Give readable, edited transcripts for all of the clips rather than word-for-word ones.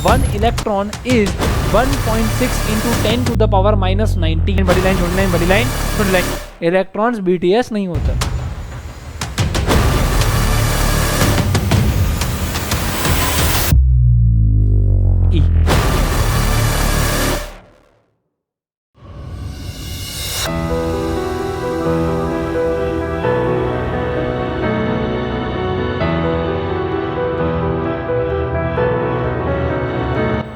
One electron is 1.6 into 10 to the power -19। बड़ी line छोटी line बड़ी लाइन छोटी लाइन, इलेक्ट्रॉन्स BTS नहीं होता। ई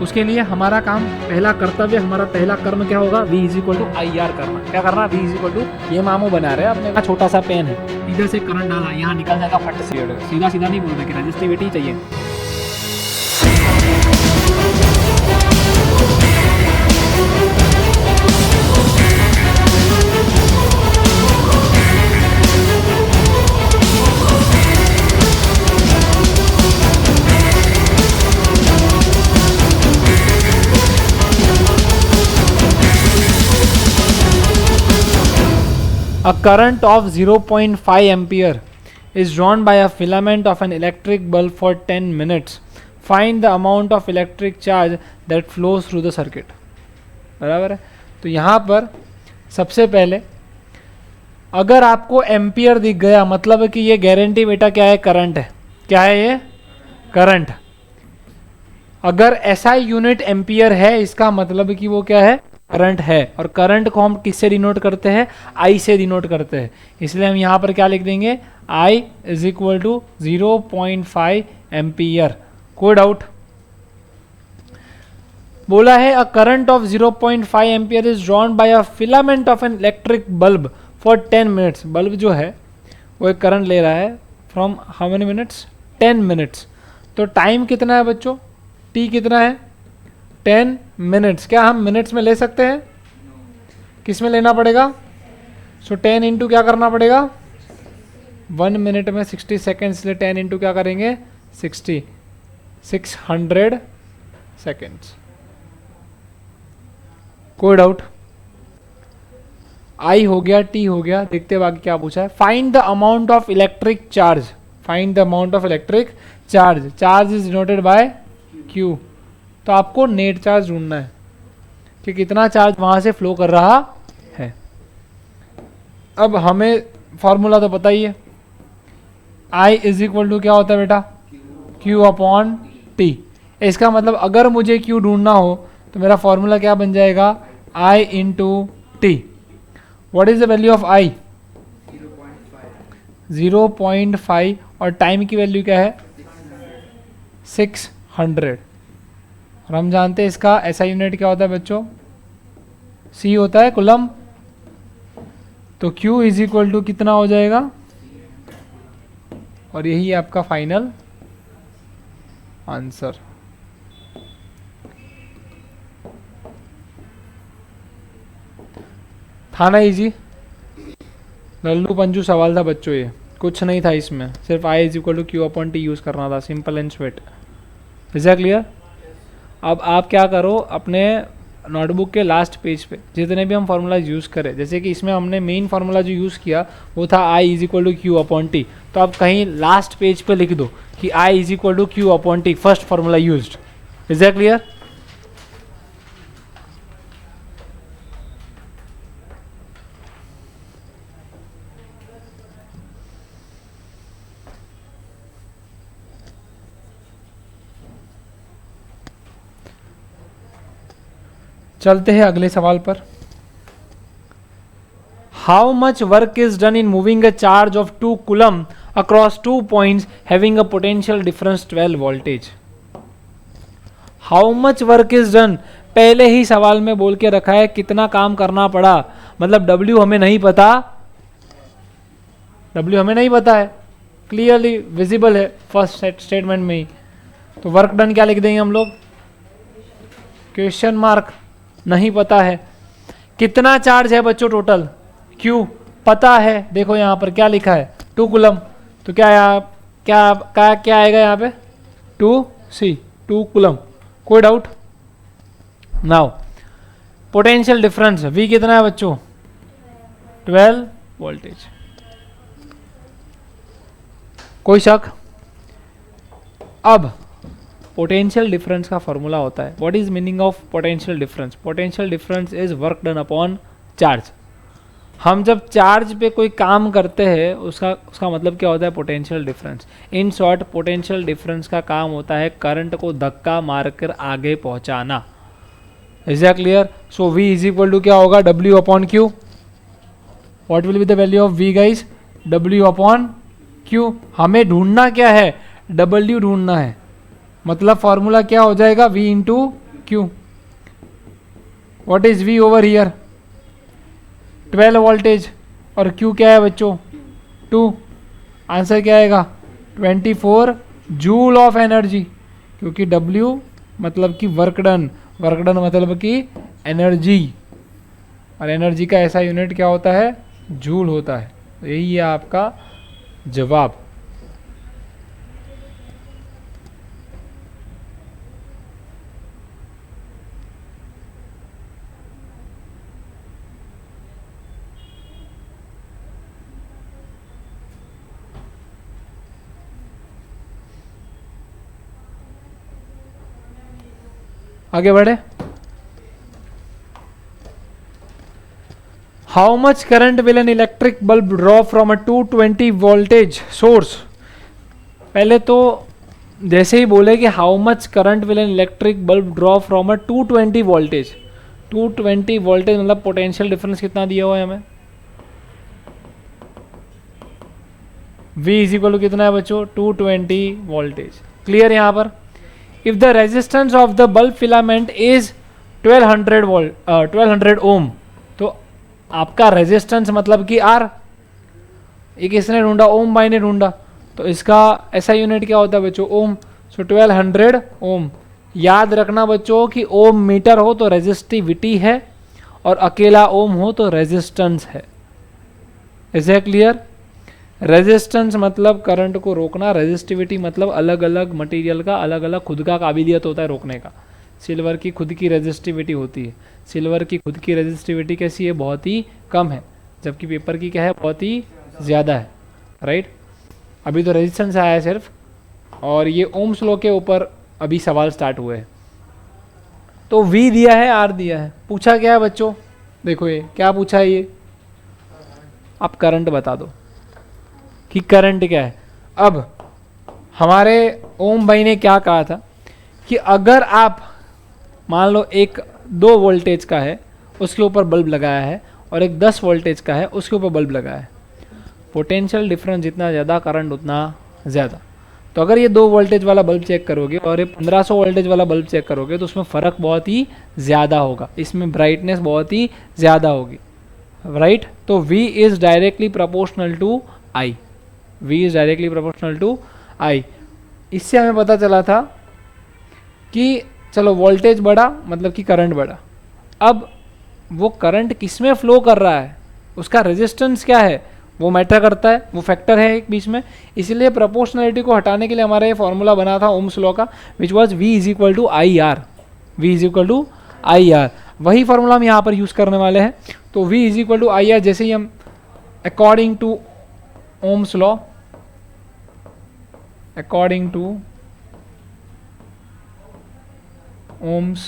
उसके लिए हमारा काम, पहला कर्तव्य, हमारा पहला कर्म क्या होगा? V = IR करना। क्या करना? V = ये मामू बना रहे हैं अपने, छोटा सा पेन है, इधर से करंट डाला, यहाँ निकल जाएगा फट से। सीधा सीधा नहीं बोल रहे कि रजिस्टिविटी चाहिए। A current of 0.5 ampere is drawn by a filament of an electric bulb for 10 minutes. Find the amount of electric charge that flows through the circuit. बराबर है। तो यहाँ पर सबसे पहले अगर आपको एम्पियर दिख गया, मतलब है कि ये गारंटी बेटा क्या है? करंट है। क्या है ये? करंट। अगर SI यूनिट एम्पियर है, इसका मतलब है कि वो क्या है? करंट है। और करंट को हम किससे डिनोट करते हैं? I से डिनोट करते हैं। इसलिए हम यहाँ पर क्या लिख देंगे? I = 0.5 ampere. कोई डाउट? बोला है अ current of 0.5 ampere is drawn by a filament of N electric bulb for 10 minutes. Bulb जो है वो एक करंट ले रहा है from how many minutes? 10 minutes. तो टाइम कितना है बच्चों? T कितना है? 10 मिनट्स। क्या हम मिनट्स में ले सकते हैं? किस में लेना पड़ेगा? सो 10 इंटू क्या करना पड़ेगा? 1 मिनट में 60 सेकेंड्स, इसलिए 10 इंटू क्या करेंगे? 60, 600 सेकेंड्स। कोई डाउट? I हो गया, T हो गया। देखते बाकी क्या पूछा है। Find the amount of electric charge. Find the amount of electric charge. Charge is denoted by Q। तो आपको नेट चार्ज ढूंढना है कि कितना चार्ज वहां से फ्लो कर रहा है। अब हमें फॉर्मूला तो पता ही है। I = क्या होता है बेटा? Q/T। इसका मतलब अगर मुझे Q ढूंढना हो तो मेरा फॉर्मूला क्या बन जाएगा? I × T। What is the value of I? 0.5। और टाइम की वैल्यू क्या है? 600। और हम जानते हैं इसका SI यूनिट क्या होता है बच्चों? C होता है, कूलम। तो Q = कितना हो जाएगा? और यही आपका फाइनल आंसर। था ना इजी? लल्लू पंजू सवाल था बच्चों, ये कुछ नहीं था इसमें, सिर्फ I = Q/T यूज़ करना था। Simple and sweet. Is that clear? अब आप क्या करो, अपने नोटबुक के लास्ट पेज पे जितने भी हम फार्मूला यूज़ करें, जैसे कि इसमें हमने मेन फार्मूला जो यूज़ किया वो था I = Q/T। तो आप कहीं लास्ट पेज पे लिख दो कि I = Q/T, first formula used. Is that clear? चलते हैं अगले सवाल पर। How much work is done in moving a charge of 2 coulomb across 2 points having a potential difference 12 voltage. How much work is done पहले ही सवाल में बोल के रखा है, कितना काम करना पड़ा। मतलब W हमें नहीं पता, W हमें नहीं पता है, क्लियरली विजिबल है फर्स्ट स्टेटमेंट में ही। तो वर्क डन क्या लिख देंगे हम लोग? Question mark. नहीं पता है। कितना चार्ज है बच्चों टोटल? Q पता है। देखो यहाँ पर क्या लिखा है? 2 कूलम। तो क्या आएगा यहाँ पे? 2C, 2 coulomb. कोई doubt? Now potential difference V कितना है बच्चों? 12 वोल्टेज। कोई शक? अब पोटेंशियल डिफरेंस का फॉर्मूला होता है. What is meaning of potential difference? Potential difference is work done upon charge. हम जब चार्ज पे कोई काम करते हैं उसका मतलब क्या होता है? Potential difference. In short potential difference का काम होता है करंट को धक्का मारकर आगे पहुंचाना. Is that clear? So V is equal to क्या होगा? W upon Q. What will be the value of V guys? W upon Q. हमें ढूंढना क्या है? W ढूंढना है. मतलब फॉर्मूला क्या हो जाएगा? V into Q. What is V over here? 12 voltage. और Q क्या है बच्चों? 2. आंसर क्या आएगा? 24 जूल ऑफ एनर्जी. क्योंकि W मतलब कि वर्क डन, वर्क डन मतलब कि एनर्जी, और एनर्जी का ऐसा यूनिट क्या होता है? जूल होता है. तो यही है आपका जवाब. आगे बढ़े. How much current will an electric bulb draw from a 220 voltage source? पहले तो जैसे ही बोले कि how much current will an electric bulb draw from a 220 voltage. 220 voltage मतलब पोटेंशियल डिफरेंस कितना दिया हुआ है हमें? V इज इक्वल टू कितना है बच्चों? 220 वोल्टेज. क्लियर यहां पर? If the resistance of the bulb filament is 1200 ohm, तो आपका रेजिस्टेंस मतलब कि R. ये किसने ढूंढा? ओम भाई ने ढूंढा. तो इसका ऐसा यूनिट क्या होता है बच्चों? ओम. सो 1200 ओम. याद रखना बच्चों कि ओम मीटर हो तो रेजिस्टिविटी है, और अकेला ओम हो तो रेजिस्टेंस है. Is that clear? रेजिस्टेंस मतलब करंट को रोकना, रेजिस्टिविटी मतलब अलग अलग मटेरियल का अलग अलग खुद का काबिलियत होता है रोकने का. सिल्वर की खुद की रेजिस्टिविटी होती है. सिल्वर की खुद की रेजिस्टिविटी कैसी है? बहुत ही कम है. जबकि पेपर की क्या है? बहुत ही ज़्यादा है. राइट? अभी तो रेजिस्टेंस आया है सिर्फ, और ये ओम्स लॉ के ऊपर अभी सवाल स्टार्ट हुए हैं. तो V दिया है, R दिया है. पूछा क्या है बच्चों? देखो ये क्या पूछा है. ये आप करंट बता दो कि करंट क्या है. अब हमारे ओम भाई ने क्या कहा था कि अगर आप मान लो एक 2 वोल्टेज का है उसके ऊपर बल्ब लगाया है, और एक 10 वोल्टेज का है उसके ऊपर बल्ब लगाया है, पोटेंशियल डिफरेंस जितना ज़्यादा करंट उतना ज़्यादा. तो अगर ये 2 वोल्टेज वाला बल्ब चेक करोगे और ये 1500 वोल्टेज वाला बल्ब चेक करोगे तो उसमें फ़र्क बहुत ही ज़्यादा होगा. इसमें ब्राइटनेस बहुत ही ज़्यादा होगी. राइट? तो V is directly proportional to I. V is directly proportional to I. इससे हमें पता चला था कि चलो वोल्टेज बढ़ा मतलब कि करंट बढ़ा. अब वो करंट किस में फ्लो कर रहा है, उसका रेजिस्टेंस क्या है, वो मैटर करता है, वो फैक्टर है एक बीच में. इसलिए प्रोपोर्शनलिटी को हटाने के लिए हमारा ये फॉर्मूला बना था ओम्स लॉ का, which was V is equal to I R. V is equal to I R. वही फॉर्मूला हम यहाँ पर यूज़ करने वाले हैं. तो V is equal to I R. जैसे ही हम according to Ohm's law, according to Ohm's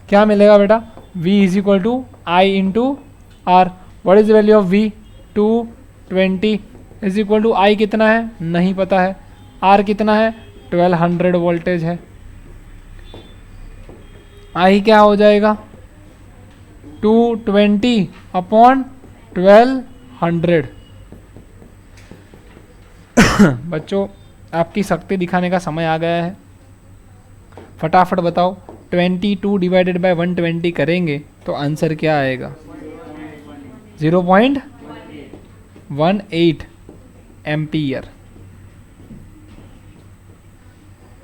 क्या मिलेगा बेटा? V is equal to I into R. What is the value of V? 220 is equal to I कितना है? नहीं पता है. R कितना है? 1200 वोल्टेज है. I क्या हो जाएगा? 220 अपॉन 1200. बच्चों आपकी शक्ति दिखाने का समय आ गया है. फटाफट बताओ. 22 डिवाइडेड बाय 120 करेंगे तो आंसर क्या आएगा? 0.18 एम्पियर.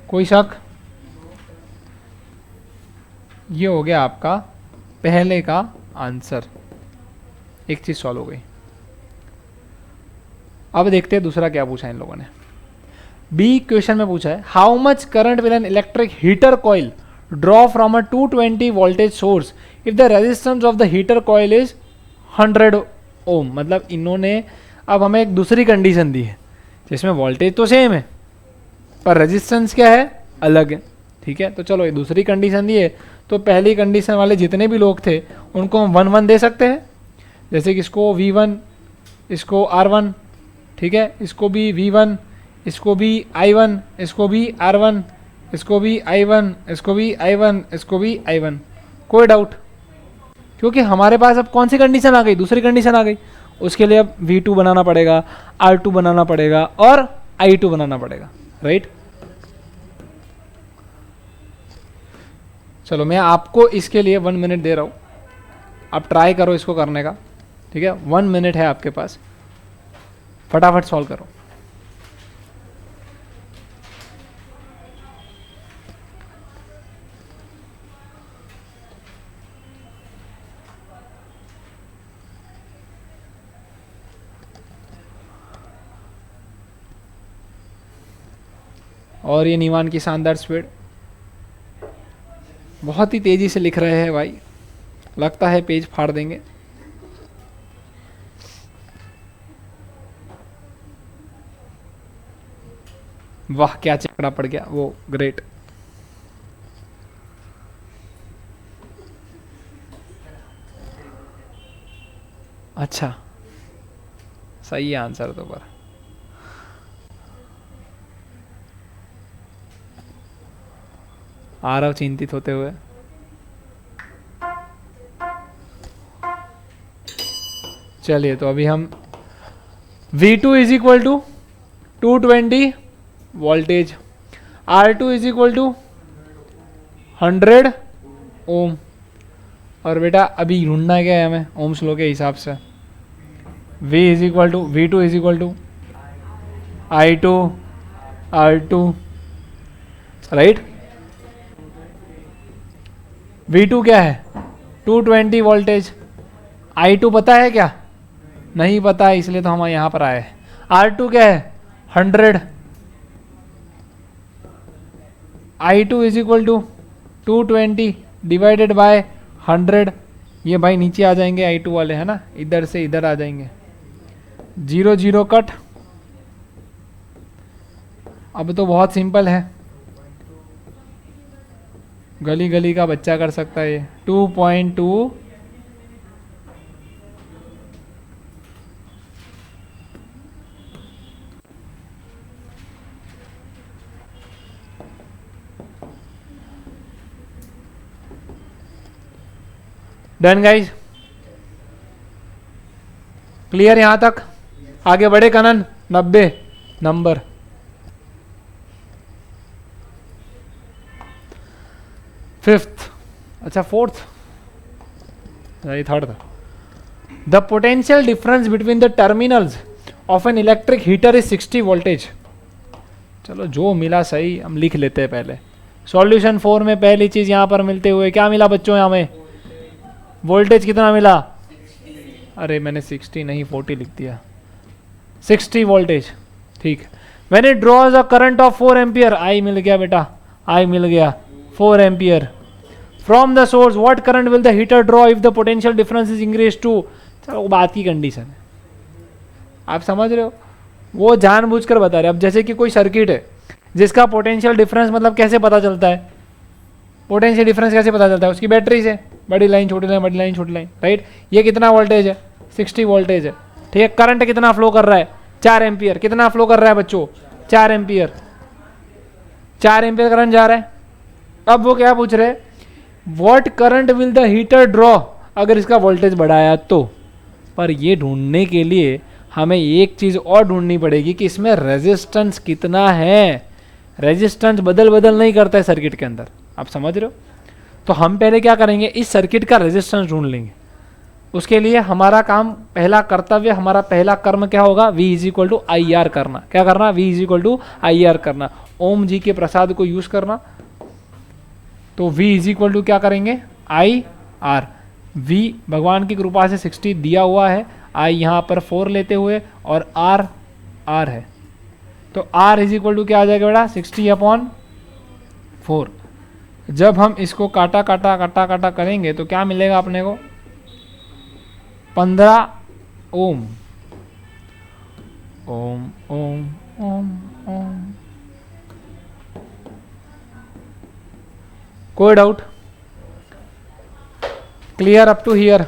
कोई शक? ये हो गया आपका पहले का आंसर. एक चीज सॉल्व हो गई. अब देखते हैं दूसरा क्या पूछा इन लोगों ने. बी क्वेश्चन में पूछा है how much current will an electric heater coil draw from a 220 voltage source if the resistance of the heater coil is 100 ओम. मतलब इन्होंने अब हमें एक दूसरी कंडीशन दी है जिसमें वोल्टेज तो सेम है पर रेजिस्टेंस क्या है, अलग है। ठीक है, तो चलो ये दूसरी कंडीशन दी है, तो पहली कंडीशन वाले जितने भी लोग थे उनको हम 1 1 दे सकते हैं, जैसे कि इसको V1, इसको R1, ठीक है, इसको भी V1, इसको भी I1, इसको भी R1, इसको भी I1, इसको भी I1, इसको भी I1। कोई डाउट? क्योंकि हमारे पास अब कौन सी कंडीशन आ गई, दूसरी कंडीशन आ गई। उसके लिए अब V2 बनाना पड़ेगा, R2 बनाना पड़ेगा और I2 बनाना पड़ेगा, राइट। चलो मैं आपको इसके लिए 1 मिनट दे रहा हूँ, आप ट्राई करो इसको करने का। ठीक है, 1 मिनट है आपके पास, फटाफट सॉल्व करो। और ये निवान की शानदार स्पीड, बहुत ही तेजी से लिख रहे हैं भाई, लगता है पेज फाड़ देंगे। वाह क्या चकड़ा पड़ गया वो, ग्रेट। अच्छा सही है आंसर तो, पर आरव चिंतित होते हुए। चलिए तो अभी हम V2 is equal to 220 voltage, R2 is equal to 100 ohm, और बेटा अभी ढूंढना क्या है हमें ओम्स लो के हिसाब से। V is equal to V2 is equal to I2 R2, right. V2 क्या है 220 वोल्टेज, I2 पता है क्या, नहीं पता है, इसलिए तो हम यहाँ पर आए। R2 क्या है 100, I2 is equal to 220 divided by 100। ये भाई नीचे आ जाएंगे I2 वाले, है ना, इधर से इधर आ जाएंगे, 0 0 कट। अब तो बहुत सिंपल है, गली गली का बच्चा कर सकता है ये। 2.2 डन गाइज, क्लियर यहां तक? आगे बढ़े कनन, 90 नंबर। फिफ्थ, अच्छा फोर्थ, ये थर्ड था। The potential difference between the terminals of an electric heater is 60 voltage. चलो जो मिला सही हम लिख लेते हैं पहले। सॉल्यूशन 4 में पहली चीज यहां पर मिलते हुए क्या मिला बच्चों, यहाँ में वोल्टेज कितना मिला, अरे मैंने 60 नहीं 40 लिख दिया, 60 वोल्टेज, ठीक। When it draws a current of 4 ampere, I मिल गया बेटा, आई मिल गया 4 ampere from the source, what current will the heater draw if the potential difference is increase to. चलो बात की कंडीशन है, आप समझ रहे हो, वो जानबूझकर बता रहे। अब जैसे कि कोई सर्किट है जिसका पोटेंशियल डिफरेंस मतलब कैसे पता चलता है, पोटेंशियल डिफरेंस कैसे पता चलता है, उसकी बैटरी से, बड़ी लाइन छोटी लाइन बड़ी लाइन छोटी लाइन, राइट। ये कितना वोल्टेज है 60 वोल्टेज है, ठीक है। करंट कितना फ्लो कर रहा है 4 एम्पियर, कितना फ्लो कर रहा है बच्चों 4 एम्पियर, 4 एम्पियर करंट जा रहा है। अब वो क्या पूछ रहे, what current will the heater draw अगर इसका वोल्टेज बढ़ाया तो। पर ये ढूंढने के लिए हमें एक चीज और ढूंढनी पड़ेगी कि इसमें रेजिस्टेंस कितना है। रेजिस्टेंस बदल बदल नहीं करता है सर्किट के अंदर, आप समझ रहे हो। तो हम पहले क्या करेंगे, इस सर्किट का रेजिस्टेंस ढूंढ लेंगे। उसके लिए हमारा काम, पहला कर्तव्य, हमारा पहला कर्म क्या होगा, V is equal to I R करना। क्या करना, V is equal to I R करना, ओम जी के प्रसाद को यूज करना। तो V इज इक्वल टू क्या करेंगे, आई आर। V भगवान की कृपा से 60 दिया हुआ है, I यहाँ पर 4 लेते हुए, और R R है, तो R इज इक्वल टू क्या आ जाएगा बेटा 60/4। जब हम इसको काटा काटा काटा काटा करेंगे तो क्या मिलेगा अपने को, 15 ओम। Ohm ohm ohm ohm. कोई doubt? Clear up to here?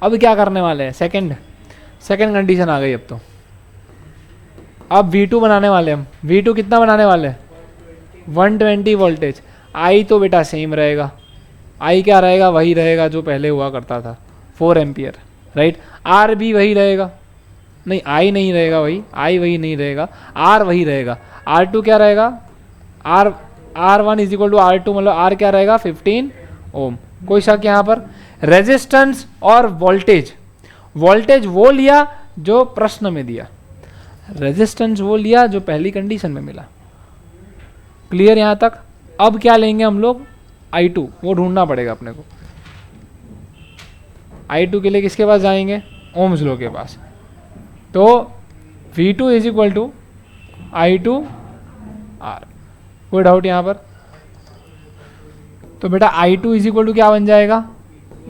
अब क्या करने वाले हैं? सेकंड कंडीशन आ गई अब तो। अब V2 बनाने वाले हम। V2 कितना बनाने वाले हैं? 120 वोल्टेज। I तो बेटा सेम रहेगा। I क्या रहेगा? वही रहेगा जो पहले हुआ करता था, 4 एम्पियर, राइट। R भी वही रहेगा, नहीं I नहीं रहेगा वही, I वही नहीं रहेगा, R वही रहेगा। R2 क्या रहेगा? R1 is equal to R2, मतलब R क्या रहेगा? 15 ओम। कोई शक यहाँ पर? रेजिस्टेंस और वोल्टेज, वोल्टेज वो लिया जो प्रश्न में दिया, रेजिस्टेंस वो लिया जो पहली कंडीशन में मिला। क्लियर यहाँ तक? अब क्या लेंगे हम लोग? I2, वो ढूंढना पड़ेगा अपने को। I2 के लिए किसके पास जाएंगे? ओम्स लॉ के पास। तो V2 is equal to I2 R। कोई डाउट यहाँ पर? तो बेटा I2 इज इक्वल टू क्या बन जाएगा?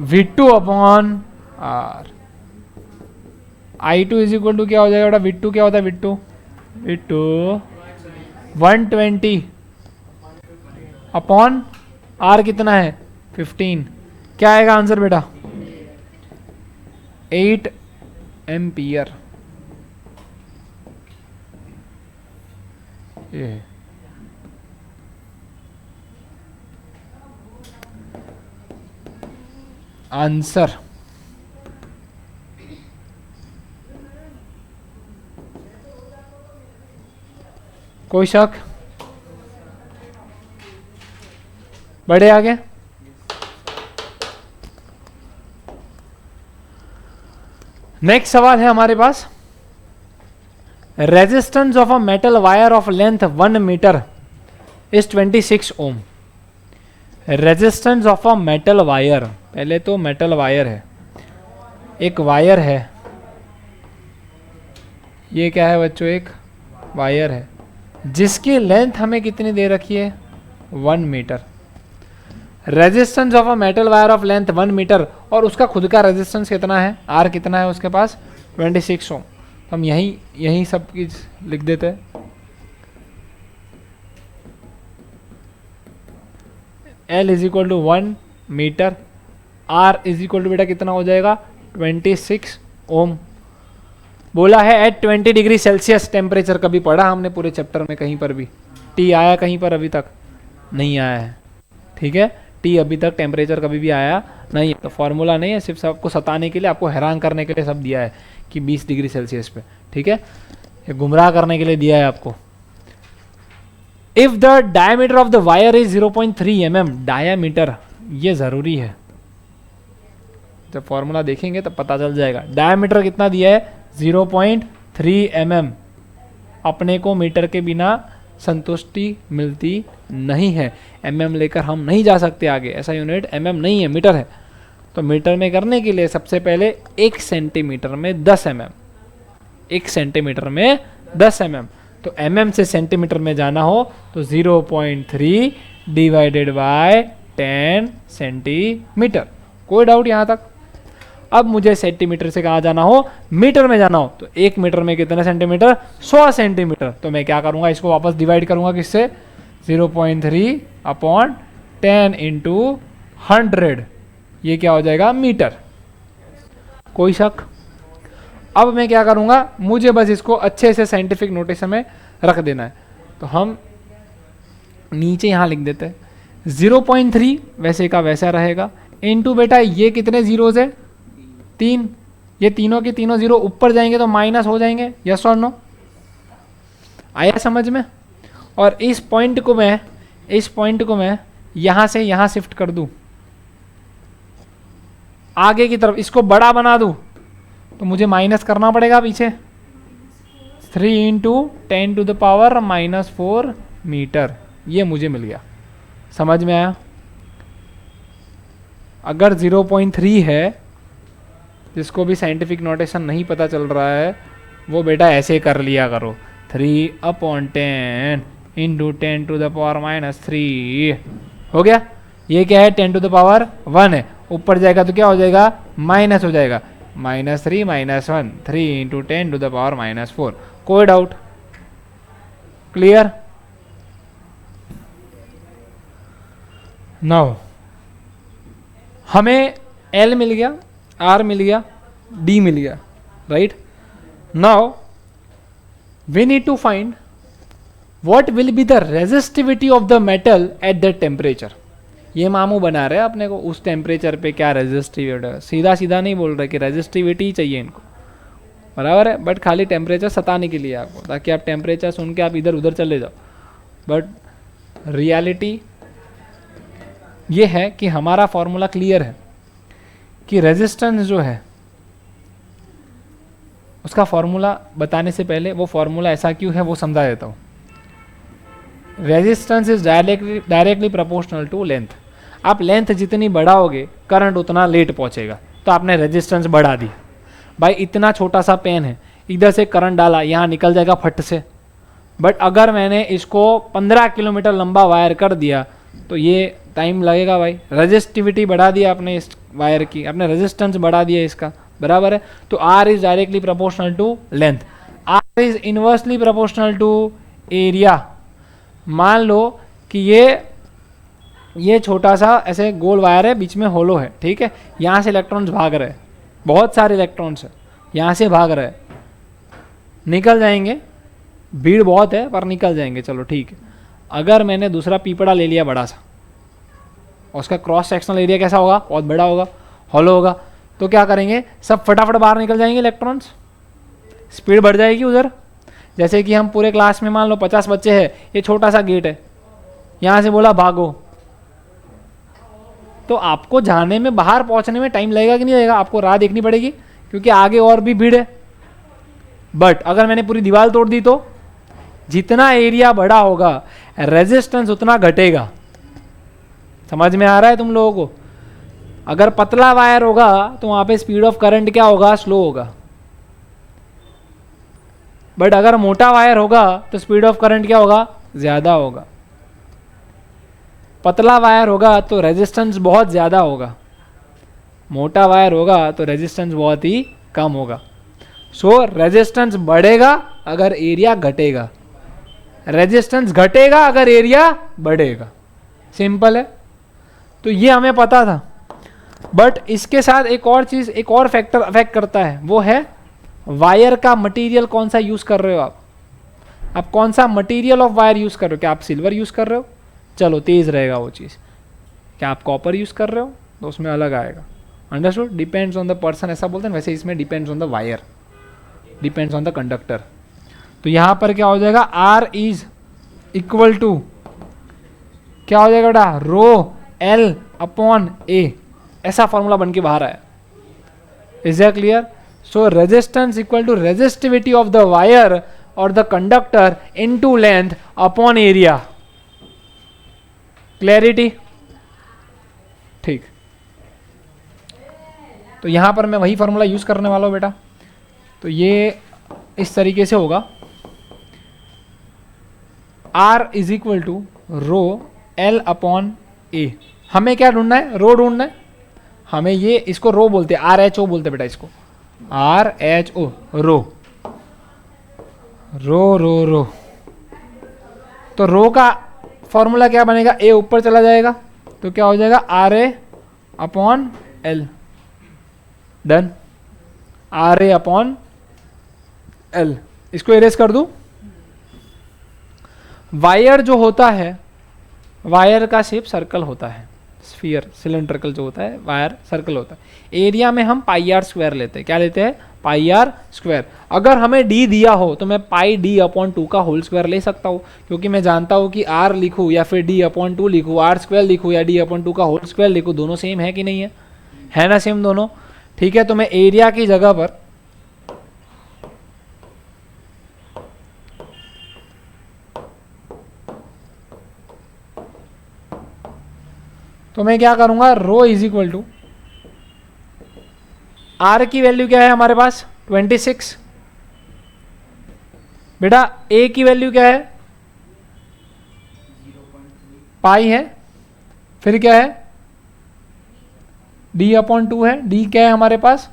V2 upon R। I2 is equal to क्या हो जाएगा बेटा? V2 क्या होता है? V2 120 अपॉन R कितना है? 15। क्या आएगा आंसर बेटा? 8 एम्पियर। ये आंसर। कोई शक? बढ़े आगे? नेक्स्ट सवाल है हमारे पास। Resistance of a metal wire of length 1 metre is 26 ohm. Resistance of a metal wire, पहले तो मेटल वायर है, एक वायर है, ये क्या है बच्चों? एक वायर है जिसकी लेंथ हमें कितनी दे रखी है? 1 metre. Resistance of a metal wire of length 1 metre, और उसका खुद का रेजिस्टेंस कितना है? R कितना है उसके पास? 26 ओम। हम यही सब चीज लिख देते हैं। L is equal to 1 metre, R is equal to बेटा कितना हो जाएगा? 26 ओम। बोला है एट 20 डिग्री सेल्सियस टेम्परेचर। कभी पढ़ा हमने पूरे चैप्टर में कहीं पर भी? T आया कहीं पर? अभी तक नहीं आया है, ठीक है। T अभी तक टेम्परेचर कभी भी आया नहीं है। तो फॉर्मूला नहीं है, सिर्फ सबको सताने के लिए, आपको हैरान करने के लिए सब दिया है कि 20 डिग्री सेल्सियस पे, ठीक है। ये गुमराह करने के लिए दिया है आपको। If the diameter of the wire is 0.3 mm, diameter ये जरूरी है, जब फॉर्मूला देखेंगे तब पता चल जाएगा। डायमीटर कितना दिया है? 0.3 mm। अपने को मीटर के बिना संतुष्टि मिलती नहीं है, mm लेकर हम नहीं जा सकते आगे। ऐसा यूनिट mm नहीं है, मीटर है। तो मीटर में करने के लिए सबसे पहले 1 सेंटीमीटर में 10 mm, 1 सेंटीमीटर में 10 mm। तो mm से सेंटीमीटर में जाना हो तो 0.3 डिवाइडेड बाय 10 सेंटीमीटर। कोई डाउट यहाँ तक? अब मुझे सेंटीमीटर से कहाँ जाना हो? मीटर में जाना हो। तो 1 मीटर में कितने सेंटीमीटर? 100 सेंटीमीटर। तो मैं क्या करूँगा? इसको वापस डिवाइड करूँगा किससे? 0.3 अपॉन 10 इंटू 100। ये क्या हो जाएगा? मीटर। कोई शक? अब मैं क्या करूँगा? मुझे बस इसको अच्छे से साइंटिफिक नोटेशन में रख देना है। तो हम नीचे यहाँ लिख देते हैं 0.3 वैसे का वैसा रहेगा, इंटू बेटा ये कितने जीरोज है? 3। ये तीनों के तीनों जीरो ऊपर जाएंगे तो माइनस हो जाएंगे। यस और नो? आया समझ में? और इस पॉइंट को मैं यहाँ से यहाँ शिफ्ट कर दूँ आगे की तरफ, इसको बड़ा बना दूँ, तो मुझे माइनस करना पड़ेगा पीछे। 3 into 10 to the power -4 metre. ये मुझे मिल गया। समझ में आया? अगर 0.3 है, जिसको भी साइंटिफिक नोटेशन नहीं पता चल रहा है, वो बेटा ऐसे कर लिया करो। 3/10 इंटू 10 टू द पावर -3 हो गया। ये क्या है? 10 टू द पावर 1 है। ऊपर जाएगा तो क्या हो जाएगा? माइनस हो जाएगा। -3 -1, 3 × 10⁻⁻⁴. कोई डाउट? क्लियर? नाउ हमें L मिल गया, R मिल गया, D मिल गया, right? Now we need to find what will be the resistivity of the metal at that temperature. ये मामू बना रहे हैं अपने को, उस टेम्परेचर पे क्या रेजिस्टिविटी है. सीधा सीधा नहीं बोल रहे कि रेजिस्टिविटी ही चाहिए इनको, बराबर है, बट खाली टेम्परेचर सताने के लिए आपको, ताकि आप टेम्परेचर सुन के आप इधर उधर चले जाओ. बट रियलिटी ये है कि हमारा फॉर्मूला क्लियर है कि रेजिस्टेंस जो है उसका फॉर्मूला बताने से पहले वो फॉर्मूला ऐसा क्यों है वो समझा देता हूँ. Resistance is directly proportional to length. आप लेंथ जितनी बढ़ाओगे करंट उतना लेट पहुंचेगा, तो आपने रेजिस्टेंस बढ़ा दी. भाई इतना छोटा सा पेन है, इधर से करंट डाला, यहाँ निकल जाएगा फट से. बट अगर मैंने इसको 15 किलोमीटर लंबा वायर कर दिया तो ये टाइम लगेगा. भाई रेजिस्टिविटी बढ़ा दिया आपने इस वायर की, आपने रेजिस्टेंस बढ़ा दिया इसका, बराबर है. तो R is directly proportional to length, R is inversely proportional to area. मान लो कि ये छोटा सा ऐसे गोल वायर है, बीच में होलो है, ठीक है. यहाँ से इलेक्ट्रॉन्स भाग रहे हैं, बहुत सारे इलेक्ट्रॉन्स है, यहाँ से भाग रहे हैं, निकल जाएंगे. भीड़ बहुत है पर निकल जाएंगे, चलो ठीक है. अगर मैंने दूसरा पीपड़ा ले लिया बड़ा सा, और उसका क्रॉस सेक्शनल एरिया कैसा होगा? बहुत बड़ा होगा, हॉलो होगा. तो क्या करेंगे? सब फटाफट बाहर निकल जाएंगे इलेक्ट्रॉन्स, स्पीड बढ़ जाएगी उधर. जैसे कि हम पूरे क्लास में मान लो 50 बच्चे हैं, ये छोटा सा गेट है, यहाँ से बोला भागो, तो आपको जाने में, बाहर पहुँचने में टाइम लगेगा कि नहीं लगेगा? आपको राह देखनी पड़ेगी, क्योंकि आगे और भी भीड़ है. बट अगर मैंने पूरी दीवार तोड़ दी तो जितना एरिया बड़ा होगा रेजिस्टेंस उतना घटेगा. समझ में आ रहा है तुम लोगों को? अगर पतला वायर होगा तो वहाँ पे स्पीड ऑफ करंट क्या होगा? स्लो होगा. बट अगर मोटा वायर होगा तो स्पीड ऑफ करंट क्या होगा? ज़्यादा होगा. पतला वायर होगा तो रेजिस्टेंस बहुत ज़्यादा होगा, मोटा वायर होगा तो रेजिस्टेंस बहुत ही कम होगा. सो रेजिस्टेंस बढ़ेगा अगर एरिया घटेगा, रेजिस्टेंस घटेगा अगर एरिया बढ़ेगा. सिंपल है. तो ये हमें पता था. बट इसके साथ एक और चीज़, एक और फैक्टर अफेक्ट करता है, वो है वायर का मटेरियल. कौन सा यूज़ कर रहे हो आप कौन सा मटेरियल ऑफ वायर यूज़ कर रहे हो? क्या आप सिल्वर यूज़ कर रहे हो? चलो तेज़ रहेगा वो चीज़. क्या आप कॉपर यूज़ कर रहे हो? तो उसमें अलग आएगा. Understood? Depends on the person, ऐसा बोलते हैं. वैसे इसमें depends on the wire, depends on the conductor. तो यहाँ पर क्या हो जाएगा? आर इज इक्वल टू क्या हो जाएगा बेटा? Rho L upon A. ऐसा फॉर्मूला बन के बाहर आया. Is that clear? So resistance equal to resistivity of the wire और the conductor into length upon area. Clarity? ठीक. तो यहां पर मैं वही फॉर्मूला यूज करने वाला हूं बेटा. तो ये इस तरीके से होगा. R is equal to rho L upon A. हमें क्या ढूंढना है? रो ढूंढना है हमें. ये इसको रो बोलते हैं, आर एच ओ बोलते हैं बेटा इसको, आर एच ओ, रो रो रो रो. तो रो का फॉर्मूला क्या बनेगा? ए ऊपर चला जाएगा तो क्या हो जाएगा? R A upon L. Done. R A upon L. इसको इरेज कर दूं. वायर जो होता है, वायर का शेप सर्कल होता है, स्फीयर, सिलेंड्रिकल जो होता है वायर सर्कल होता है. एरिया में हम पाई आर स्क्वायर लेते हैं. क्या लेते हैं? पाई आर स्क्वायर. अगर हमें डी दिया हो तो मैं पाई डी अपॉन 2 का होल स्क्वायर ले सकता हूँ, क्योंकि मैं जानता हूँ कि आर लिखूँ या फिर डी अपॉन 2 लिखूँ, आर स्क्वायर लिखूँ या डी अपॉन 2 का होल स्क्वायर लिखूँ, दोनों सेम है कि नहीं है? है ना सेम दोनों. ठीक है. तो मैं एरिया की जगह पर तो मैं क्या करूंगा? रो इज इक्वल टू आर की वैल्यू क्या है हमारे पास? 26. बेटा ए की वैल्यू क्या है? पाई है. फिर क्या है? डी अपॉन 2 है. डी क्या है हमारे पास?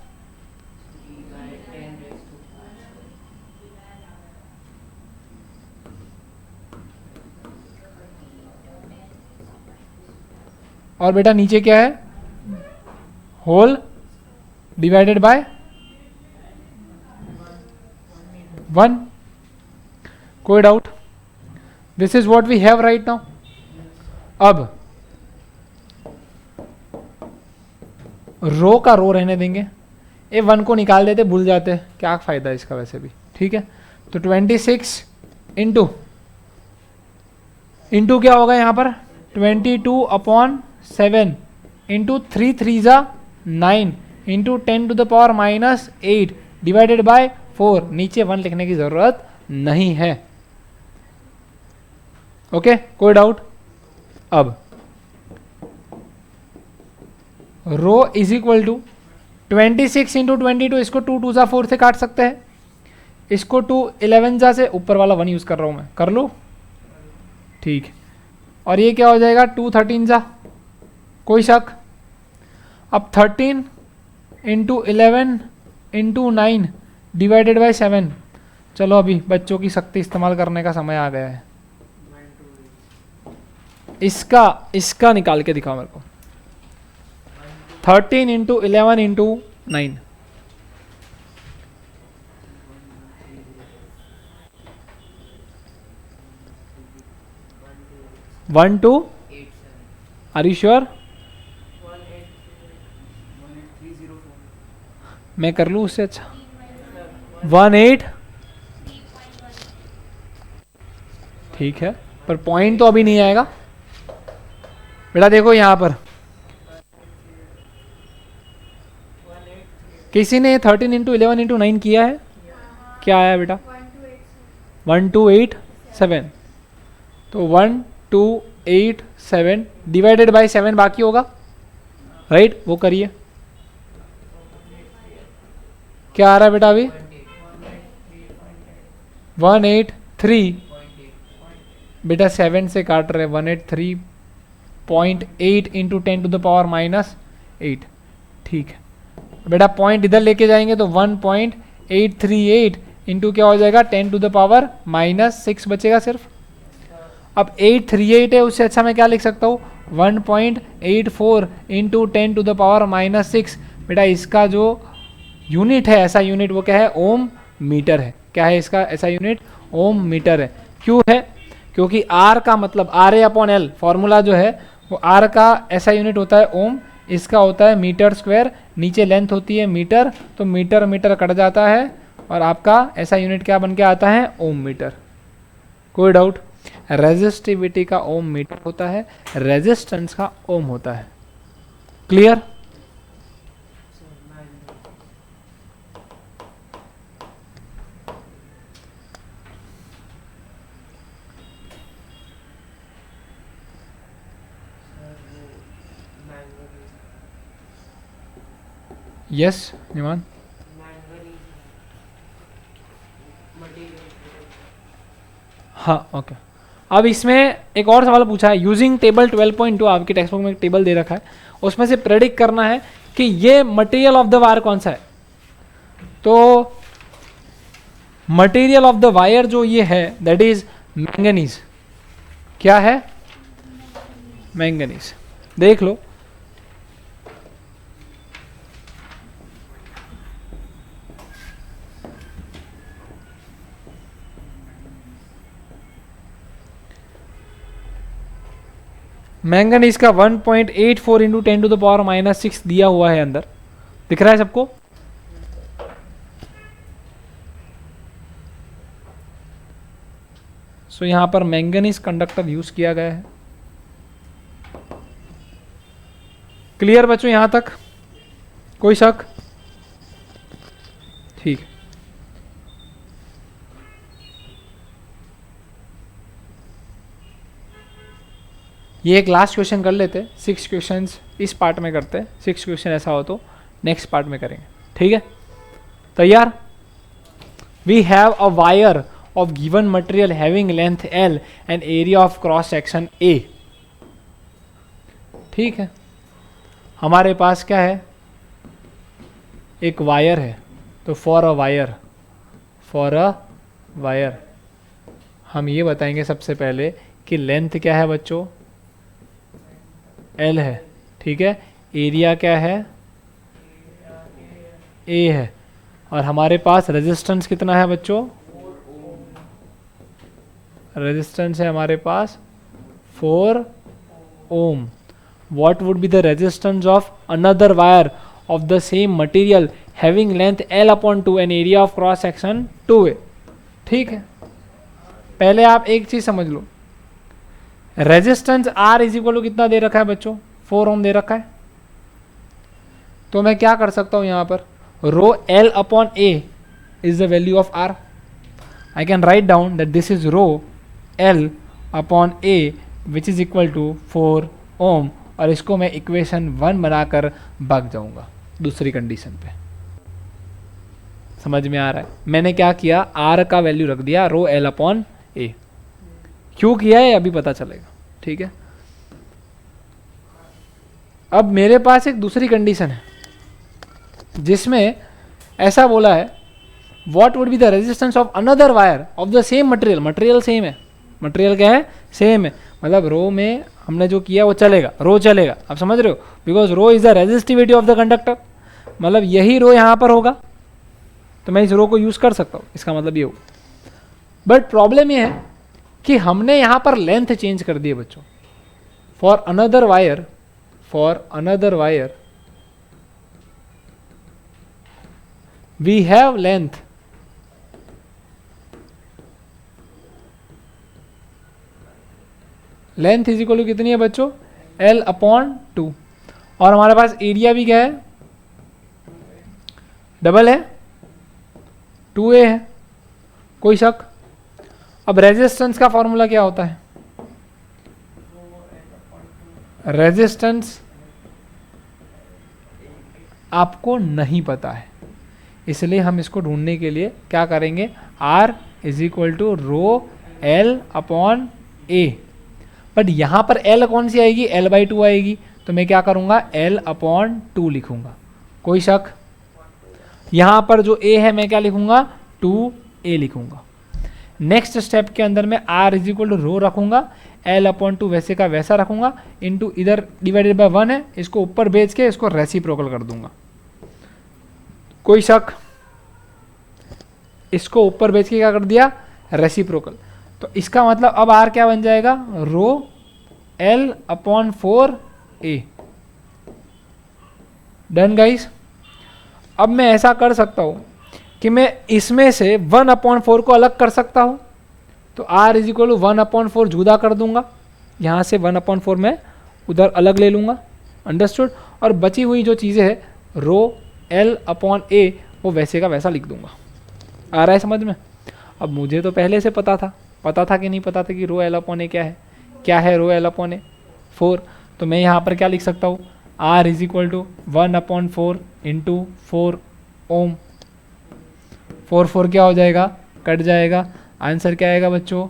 और बेटा नीचे क्या है, होल डिवाइडेड बाय 1। कोई doubt? This is what we have right now. अब रो का रो रहने देंगे, ए 1 को निकाल देते, भूल जाते, क्या फायदा है इसका वैसे भी, ठीक है। तो 26 इंटू क्या होगा यहाँ पर 22/7 इंटू 3 3 जा 9 into 10 to the power -8 divided by 4। नीचे 1 लिखने की जरूरत नहीं है। ओके, कोई डाउट? अब रो इज इक्वल टू 26 इंटू 22, इसको 2 2 जा 4 से काट सकते हैं, इसको 2 11 जा से, ऊपर वाला 1 यूज कर रहा हूं मैं, कर लो, ठीक। और ये क्या हो जाएगा 2 13 जा, कोई शक? अब 13 इंटू 11 इंटू 9 डिवाइडेड बाय 7। चलो अभी बच्चों की शक्ति इस्तेमाल करने का समय आ गया है। इसका निकाल के दिखाओ मेरे को। 13 into 11 into 9, 1 2, are you sure? मैं कर लूँ उससे अच्छा 18, ठीक है, पर पॉइंट तो अभी नहीं आएगा बेटा। देखो यहां पर किसी ने 13 इंटू 11 इंटू 9 किया है, क्या आया बेटा? 1287। तो 1287 डिवाइडेड बाय 7 बाकी होगा, राइट? वो करिए, क्या आ रहा है बेटा अभी? 183 बेटा 7 से काट रहे, 183.8 इंटू 10 टू द पावर -8, ठीक है बेटा। पॉइंट इधर लेके जाएंगे तो 1.838 इंटू क्या हो जाएगा 10 टू द पावर -6 बचेगा सिर्फ। अब 838 है, उससे अच्छा मैं क्या लिख सकता हूँ 1.84 इंटू 10 टू द पावर -6। बेटा इसका जो यूनिट है, ऐसा यूनिट वो क्या है? ओम मीटर है। क्या है इसका ऐसा यूनिट? ओम मीटर है। क्यों है? क्योंकि आर का मतलब RA/L फॉर्मूला जो है वो आर का ऐसा यूनिट होता है ओम, इसका होता है मीटर स्क्वायर, नीचे लेंथ होती है मीटर, तो मीटर मीटर कट जाता है और आपका ऐसा यूनिट क्या बन के आता है? ओम मीटर। कोई डाउट? रेजिस्टिविटी का ओम मीटर होता है, रेजिस्टेंस का ओम होता है। क्लियर? यस निमान? हाँ ओके। अब इसमें एक और सवाल पूछा है, यूजिंग टेबल 12.2, आपके टेक्स्ट बुक में एक टेबल दे रखा है, उसमें से प्रेडिक्ट करना है कि ये मटेरियल ऑफ द वायर कौन सा है। तो मटेरियल ऑफ द वायर जो ये है दैट इज मैंगनीज। क्या है? मैंगनीज। देख लो, मैंगनीज का 1.84 इंटू 10 टू द पावर -6 दिया हुआ है अंदर, दिख रहा है सबको? सो यहां पर मैंगनीज कंडक्टर यूज किया गया है। क्लियर बच्चों यहां तक? कोई शक? ठीक। ये एक लास्ट क्वेश्चन कर लेते, 6 क्वेश्चंस इस पार्ट में करते हैं, 6 क्वेश्चन ऐसा हो तो नेक्स्ट पार्ट में करेंगे, ठीक है? तैयार? We have a wire of given material having length L and area of cross section A। ठीक है, हमारे पास क्या है? एक वायर है, तो फॉर अ वायर हम ये बताएंगे सबसे पहले कि लेंथ क्या है बच्चों? L है, ठीक है, एरिया क्या है, A है, और हमारे पास रेजिस्टेंस कितना है बच्चों, रेजिस्टेंस है हमारे पास 4 ओम. What would be the resistance of another wire of the same material having length L upon 2 and area of cross section 2a. ठीक है, पहले आप एक चीज समझ लो, resistance R is equal to कितना दे रखा है बच्चों, 4 ओम दे रखा है. तो मैं क्या कर सकता हूं यहां पर, rho L upon A is the value of R. I can write down that this is rho L upon A which is equal to 4 ohm, और इसको मैं इक्वेशन 1 बनाकर भाग जाऊंगा दूसरी कंडीशन पे. समझ में आ रहा है, मैंने क्या किया, आर का वैल्यू रख दिया रो एल अपॉन ए. क्यों किया है अभी पता चलेगा, ठीक है. अब मेरे पास एक दूसरी कंडीशन है जिसमें ऐसा बोला है, what would be the resistance of another wire of the same material. Material same है, मटेरियल क्या है, सेम है, मतलब रो में हमने जो किया वो चलेगा, रो चलेगा. आप समझ रहे हो, because rho is the resistivity of the conductor, मतलब यही रो यहां पर होगा, तो मैं इस रो को यूज कर सकता हूं, इसका मतलब ये हो. बट प्रॉब्लम ये है कि हमने यहां पर लेंथ चेंज कर दी है बच्चों. For another wire we have length is equal to कितनी है बच्चों, L अपॉन 2, और हमारे पास एरिया भी क्या है, डबल है, 2a है, कोई शक. अब रेजिस्टेंस का फॉर्मूला क्या होता है, रेजिस्टेंस आपको नहीं पता है, इसलिए हम इसको ढूंढने के लिए क्या करेंगे, R is equal to rho L upon A. But यहां पर L कौन सी आएगी, L/2 आएगी, तो मैं क्या करूंगा, L अपॉन 2 लिखूंगा. कोई शक, यहां पर जो A है मैं क्या लिखूंगा, 2a लिखूंगा. नेक्स्ट स्टेप के अंदर मैं R इज इक्वल टू रो रखूंगा, L अपॉन 2 वैसे का वैसा रखूंगा, इनटू इधर डिवाइडेड बाय 1 है, इसको ऊपर भेज के इसको रेसिप्रोकल कर दूंगा. कोई शक, इसको ऊपर भेज के क्या कर दिया, रेसिप्रोकल. तो इसका मतलब अब R क्या बन जाएगा, रो L upon 4a. Done guys. अब मैं ऐसा कर सकता हूं कि मैं इसमें से 1/4 को अलग कर सकता हूं, तो R इज इक्वल टू 1/4 जुदा कर दूंगा, यहां से 1/4 मैं उधर अलग ले लूंगा. अंडरस्टूड. और बची हुई जो चीज़ें है रो L अपॉन A वो वैसे का वैसा लिख दूंगा. आ रहा है समझ में. अब मुझे तो पहले से पता था कि नहीं पता था कि रो L अपॉन A क्या है रो L अपॉन A 4. तो मैं यहाँ पर क्या लिख सकता हूँ, R is equal to 1/4 into 4 ohm. 4 क्या हो जाएगा, कट जाएगा. आंसर क्या आएगा बच्चों,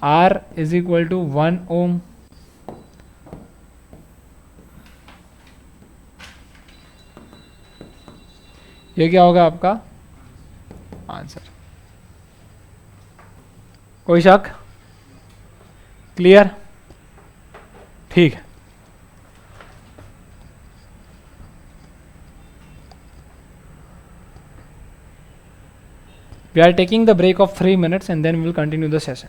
R इज इक्वल टू 1 ओम. ये क्या होगा आपका आंसर. कोई शक, क्लियर, ठीक है. We are taking the break of 3 minutes and then we will continue the session.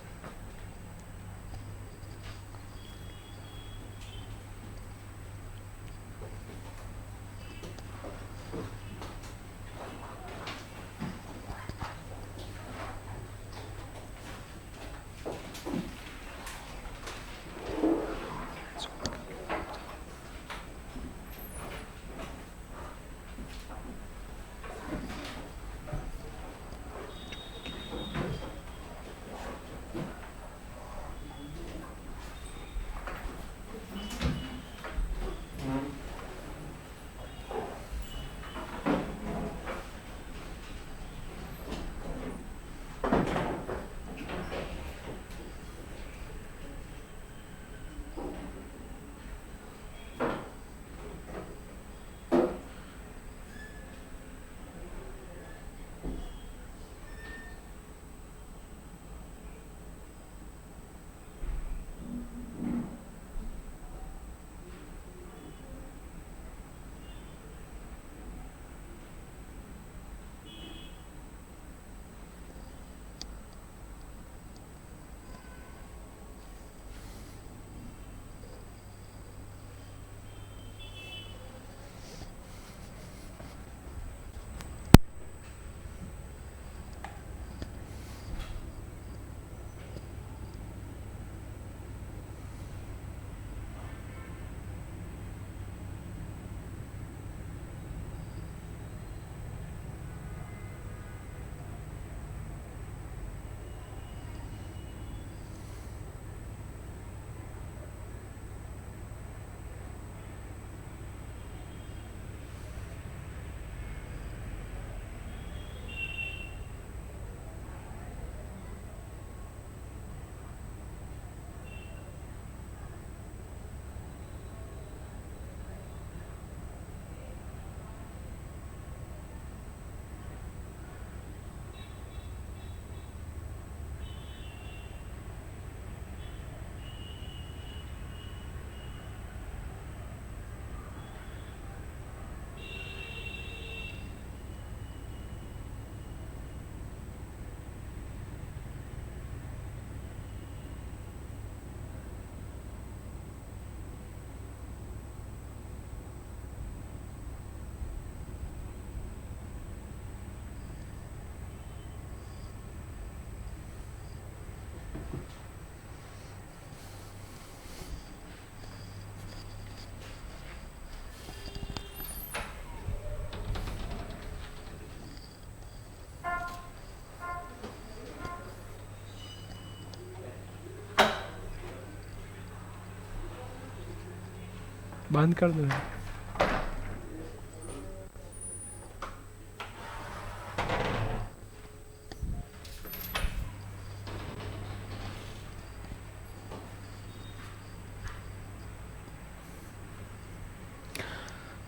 बंद कर दो।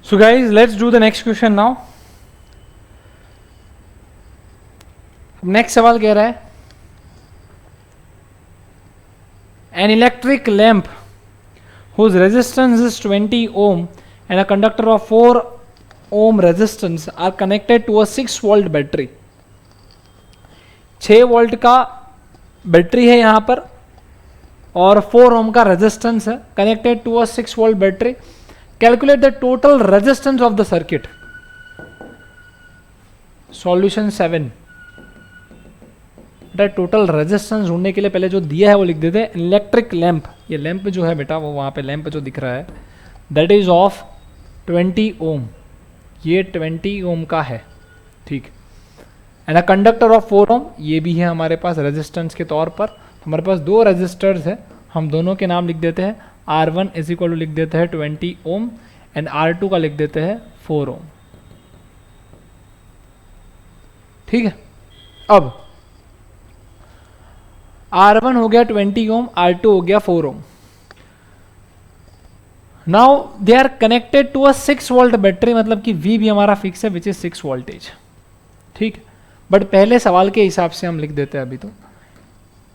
So guys, let's do the next question now. Next सवाल कह रहा है an electric lamp whose resistance is 20 ohm and a conductor of 4 ohm resistance are connected to a 6 volt battery. 6 volt का battery है यहाँ पर और 4 ओम का रेजिस्टेंस है connected to a 6 volt battery. Calculate the total resistance of the circuit. Solution 7. बेटा total resistance ढूंढने के लिए पहले जो दिया है वो लिख देते हैं. इलेक्ट्रिक लैंप, ये लैंप जो है बेटा वो वहाँ पे लैंप जो दिख रहा है दैट इज ऑफ 20 ओम. ये 20 ओम का है, ठीक. एंड अ कंडक्टर ऑफ 4 ओम, ये भी है हमारे पास रेजिस्टेंस के तौर पर. हमारे पास दो रेजिस्टर्स है, हम दोनों के नाम लिख देते हैं. R1 इज इक्वल टू लिख देते हैं 20 ओम एंड R2 का लिख देते हैं 4 ओम. ठीक है. अब R1 हो गया 20 ओम, R2 हो गया 4 ohm. Now they are connected to a 6 volt battery, मतलब कि V भी हमारा फिक्स है विच इज 6 वोल्टेज. ठीक. बट पहले सवाल के हिसाब से हम लिख देते हैं अभी तो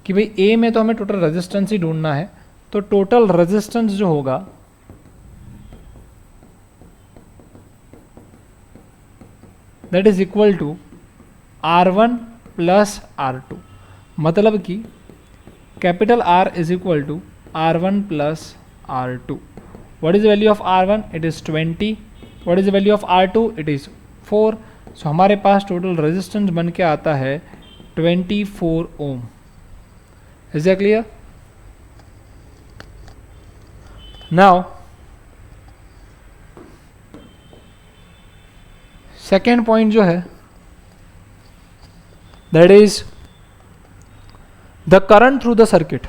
कि भाई A में तो हमें टोटल रेजिस्टेंस ही ढूंढना है. तो टोटल रेजिस्टेंस जो होगा that is equal to R1 plus R2. मतलब कि capital R is equal to R1 plus R2. What is the value of R1? It is 20. What is the value of R2? It is 4. So हमारे पास total resistance बन के आता है 24 ohm. Is that clear? Now second point जो है that is the current through the circuit.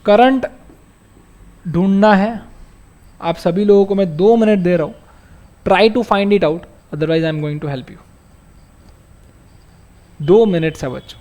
Current ढूंढना है. आप सभी लोगों को मैं 2 मिनट दे रहा हूं. Try to find it out, otherwise I am going to help you. 2 minute है बच्चों.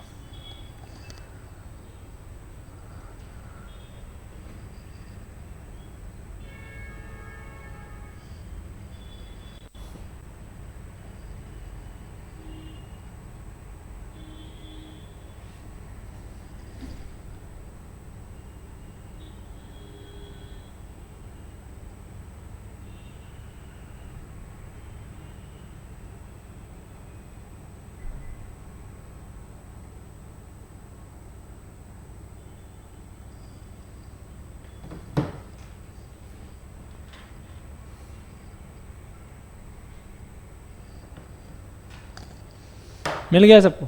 मिल गया सबको?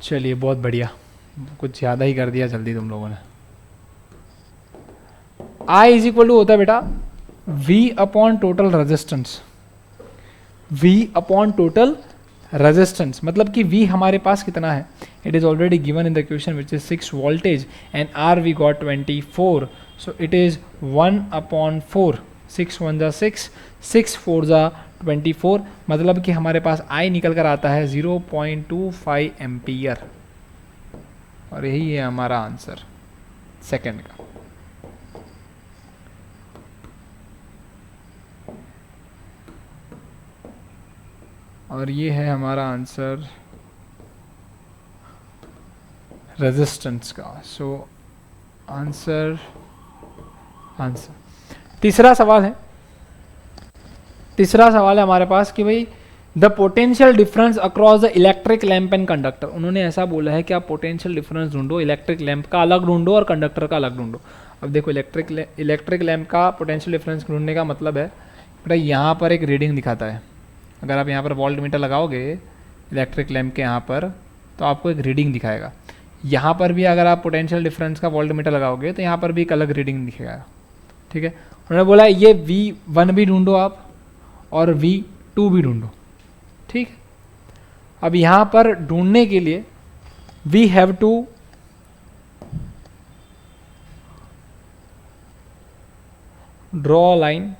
चलिए बहुत बढ़िया. कुछ ज़्यादा ही कर दिया जल्दी तुम लोगों ने. I इज इक्वल टू होता है बेटा V upon total resistance. V upon total resistance मतलब कि V हमारे पास कितना है? It is already given in the question which is 6 voltage and R we got 24. So it is 1 upon 4. 6 1 जा 6, 6 4 जा 24. मतलब कि हमारे पास I निकल कर आता है 0.25 एम्पियर. और यही है हमारा आंसर सेकंड का. और ये है हमारा आंसर रेजिस्टेंस का. सो आंसर तीसरा सवाल है. तीसरा सवाल है हमारे पास कि भाई the potential difference across the electric lamp and conductor. उन्होंने ऐसा बोला है कि आप पोटेंशियल डिफरेंस ढूंढो, इलेक्ट्रिक लैंप का अलग ढूंढो और कंडक्टर का अलग ढूंढो. अब देखो इलेक्ट्रिक लैंप का पोटेंशियल डिफरेंस ढूंढने का मतलब है बेटा यहाँ पर एक रीडिंग दिखाता है. अगर आप यहाँ पर वोल्ट मीटर लगाओगे इलेक्ट्रिक लैंप के यहाँ पर तो आपको एक रीडिंग दिखाएगा. यहाँ पर भी अगर आप पोटेंशियल डिफरेंस का वोल्ट मीटर लगाओगे तो यहाँ पर भी एक अलग रीडिंग दिखेगा. ठीक है. उन्होंने बोला ये V1 भी ढूंढो आप और V2 भी ढूंढो. ठीक है. अब यहाँ पर ढूंढने के लिए we have to draw line,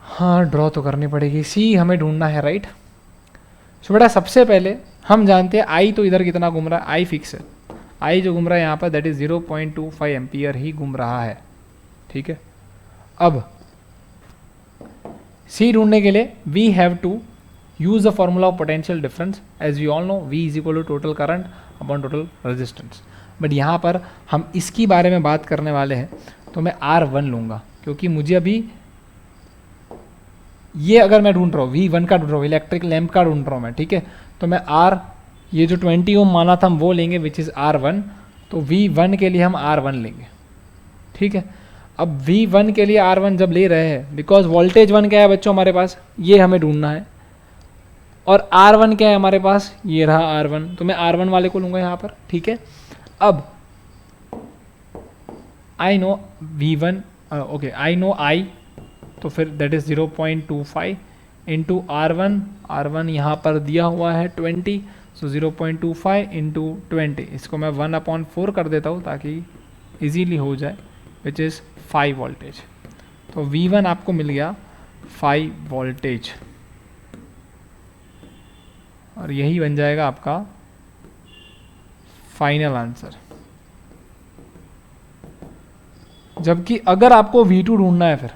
हाँ ड्रॉ तो करनी पड़ेगी, सी हमें ढूंढना है राइट। सो बेटा सबसे पहले हम जानते हैं आई तो इधर कितना घूम रहा है, आई फिक्स है, आई जो घूम रहा है यहाँ पर दैट इज 0.25 एम्पियर ही घूम रहा है, ठीक है। अब सी ढूंढने के लिए we have to use the formula of potential difference, as we all know V is equal to total current upon total resistance. But यहाँ पर हम इसकी बारे में बात करने वाले हैं, तो मैं R1 लूँगा, क्योंकि मुझे अभी ये अगर मैं ढूंढ रहा हूँ V1 का ढूंढ रहा हूँ, इलेक्ट्रिक लैंप का ढूंढ रहा हूँ मैं, ठीक है, तो मैं R ये जो 20 ओम माना था हम वो लेंगे विच इज़ R1, तो V1 के लिए हम R1 लेंगे, ठीक है। अब V1 के लिए R1 जब ले रहे हैं, बिकॉज वोल्टेज 1 क्या है बच्चों हमारे पास, ये हमें ढूंढना है, और R1 क्या है हमारे पास, ये रहा R1, तो मैं R1 वाले को लूँगा यहाँ पर, ठीक है। अब I know V1, okay I know I, तो फिर दैट इज़ 0.25 इंटू R1 यहाँ पर दिया हुआ है 20, सो 0.25 इंटू 20, इसको मैं 1/4 कर देता हूँ ताकि इजीली हो जाए, विच इज़ 5 वोल्टेज। तो V1 आपको मिल गया 5 वोल्टेज, और यही बन जाएगा आपका फाइनल आंसर। जबकि अगर आपको V2 ढूंढना है, फिर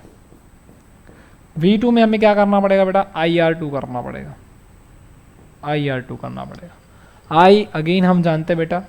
V2 में हमें क्या करना पड़ेगा बेटा, IR2 करना पड़ेगा, IR2 करना पड़ेगा। I अगेन हम जानते हैं बेटा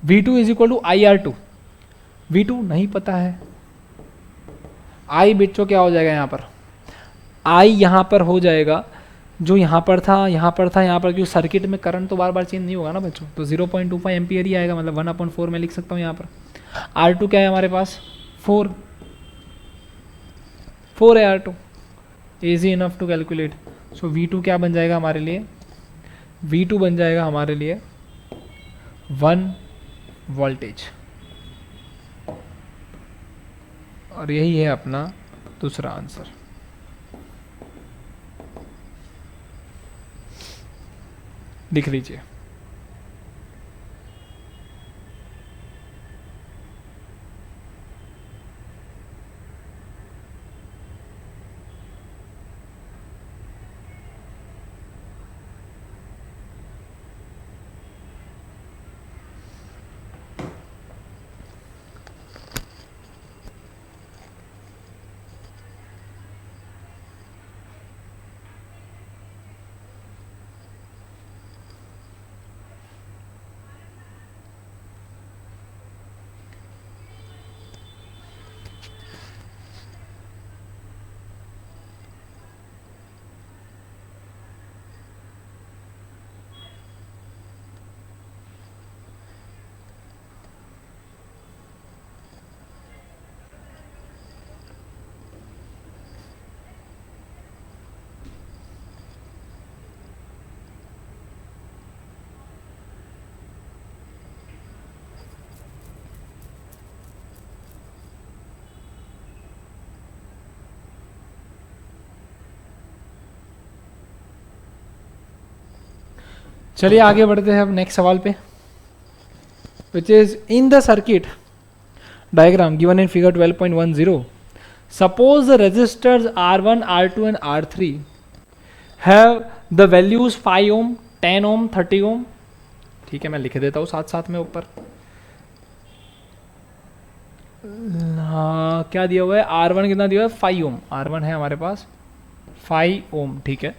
V2 is equal to IR2, V2 नहीं पता है, I बच्चों क्या हो जाएगा यहाँ पर, I यहाँ पर हो जाएगा जो यहाँ पर था यहाँ पर था यहाँ पर, क्योंकि सर्किट में करंट तो बार बार चेंज नहीं होगा ना बच्चों, तो 0.25 एम्पियर ही आएगा, मतलब 1/4 मैं लिख सकता हूँ यहाँ पर। R2 क्या है हमारे पास, 4 है R2, easy enough to calculate. So V2 क्या बन जाएगा हमारे लिए, V2 बन जाएगा हमारे लिए 1 वोल्टेज, और यही है अपना दूसरा आंसर। लिख लीजिए। चलिए आगे बढ़ते हैं अब नेक्स्ट सवाल पे, which is in the circuit diagram given in figure 12.10, suppose the resistors R1, R2 and R3 have the values 5 ohm, 10 ohm, 30 ohm, ठीक है मैं लिख देता हूँ साथ साथ में ऊपर। हाँ क्या दिया हुआ है, R1 कितना दिया हुआ है, 5 ओम, R1 है हमारे पास 5 ओम, ठीक है।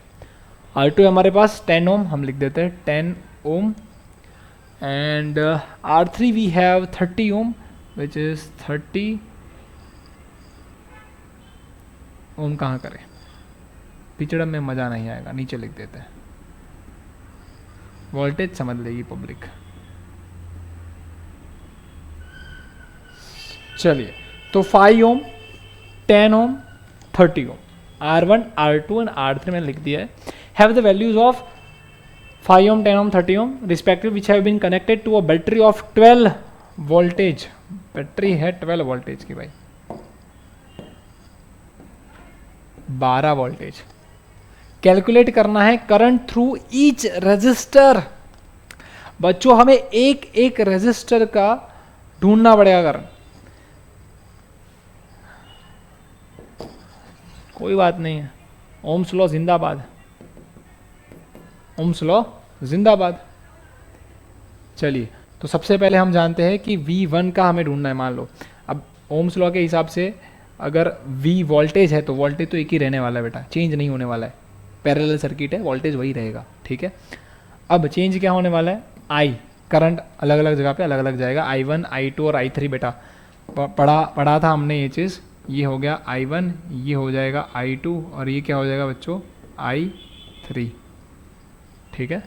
R2 है हमारे पास 10 ओम, हम लिख देते हैं 10 ohm, and R3 we have 30 ohm which is 30 ohm. कहाँ करें, पिछड़ा में मज़ा नहीं आएगा, नीचे लिख देते हैं, वोल्टेज समझ लेगी पब्लिक। चलिए तो 5 ohm, 10 ohm, 30 Om, R1, R2 and R3 मैंने लिख दिया है, have the values of 5 ohm, 10 ohm, 30 ohm respectively, which have been connected to a battery of 12 voltage. Battery है 12 वोल्टेज की भाई, 12 वोल्टेज। कैलकुलेट करना है करंट थ्रू ईच रेजिस्टर। बच्चों हमें एक एक रेजिस्टर का ढूंढना पड़ेगा करंट। कोई बात नहीं है, ओम्स लॉ जिंदाबाद, ओम्स लॉ जिंदाबाद। चलिए, तो सबसे पहले हम जानते हैं कि V1 का हमें ढूंढना है। मान लो अब ओम्स लॉ के हिसाब से अगर V वोल्टेज है तो वोल्टेज तो एक ही रहने वाला है बेटा, चेंज नहीं होने वाला है। पैरेलल सर्किट है, वोल्टेज वही रहेगा, ठीक है। अब चेंज क्या होने वाला है, I करंट अलग अलग जगह पे अलग अलग जाएगा, I1, I2 और I3 बेटा पढ़ा था हमने ये चीज़। ये हो गया I1, ये हो जाएगा I2 और ये क्या हो जाएगा बच्चों, I3, ठीक है।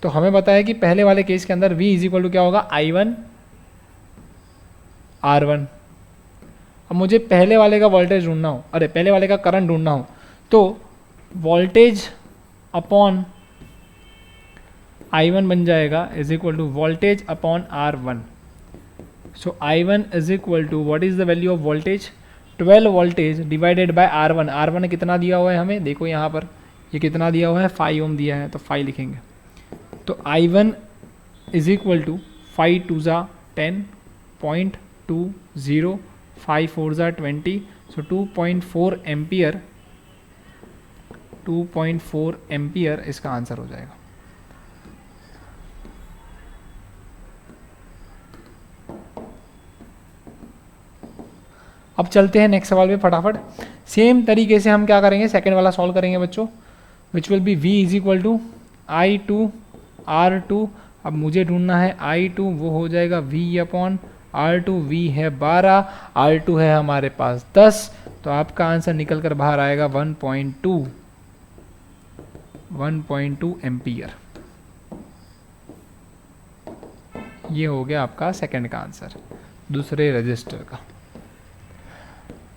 तो हमें पता है कि पहले वाले केस के अंदर V इज इक्वल टू क्या होगा, I1 R1। अब मुझे पहले वाले का वोल्टेज ढूंढना हो, अरे पहले वाले का करंट ढूंढना हो, तो वोल्टेज अपॉन I1 बन जाएगा is equal to voltage upon R1। So I1 is equal to what is the value of voltage, 12 voltage divided by R1। R1 कितना दिया हुआ है हमें, देखो यहाँ पर ये कितना दिया हुआ है, 5 ओम दिया है, तो 5 लिखेंगे। तो I1 इज इक्वल टू 5 2 ज़ा 10.20, 5 4 ज़ा 20, सो 2.4 एम्पियर, 2.4 एम्पियर इसका आंसर हो जाएगा। अब चलते हैं नेक्स्ट सवाल पे फटाफट। सेम तरीके से हम क्या करेंगे, सेकंड वाला सॉल्व करेंगे बच्चों, which will be V is equal to I2 R2। अब मुझे ढूंढना है I2, वो हो जाएगा V अपॉन R2। V है 12, R2 है हमारे पास 10, तो आपका आंसर निकल कर बाहर आएगा 1.2 एम्पियर। ये हो गया आपका सेकंड का आंसर, दूसरे रजिस्टर का।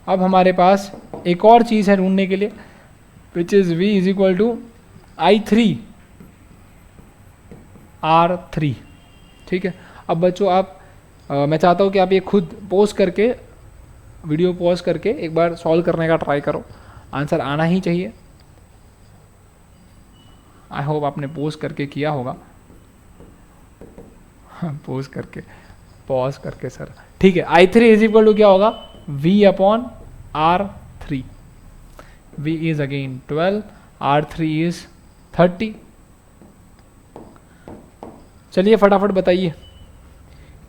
अब हमारे पास एक और चीज़ है ढूंढने के लिए, which is V is equal to I3 R3, ठीक है। अब बच्चों आप मैं चाहता हूँ कि आप ये खुद पॉज करके, वीडियो पॉज करके एक बार सॉल्व करने का ट्राई करो, आंसर आना ही चाहिए। आई होप आपने पॉज करके किया होगा, पॉज करके, पॉज करके सर, ठीक है। I3 इज इक्वल टू क्या होगा, V upon R3। V is again 12, R3 is 30। चलिए फटाफट बताइए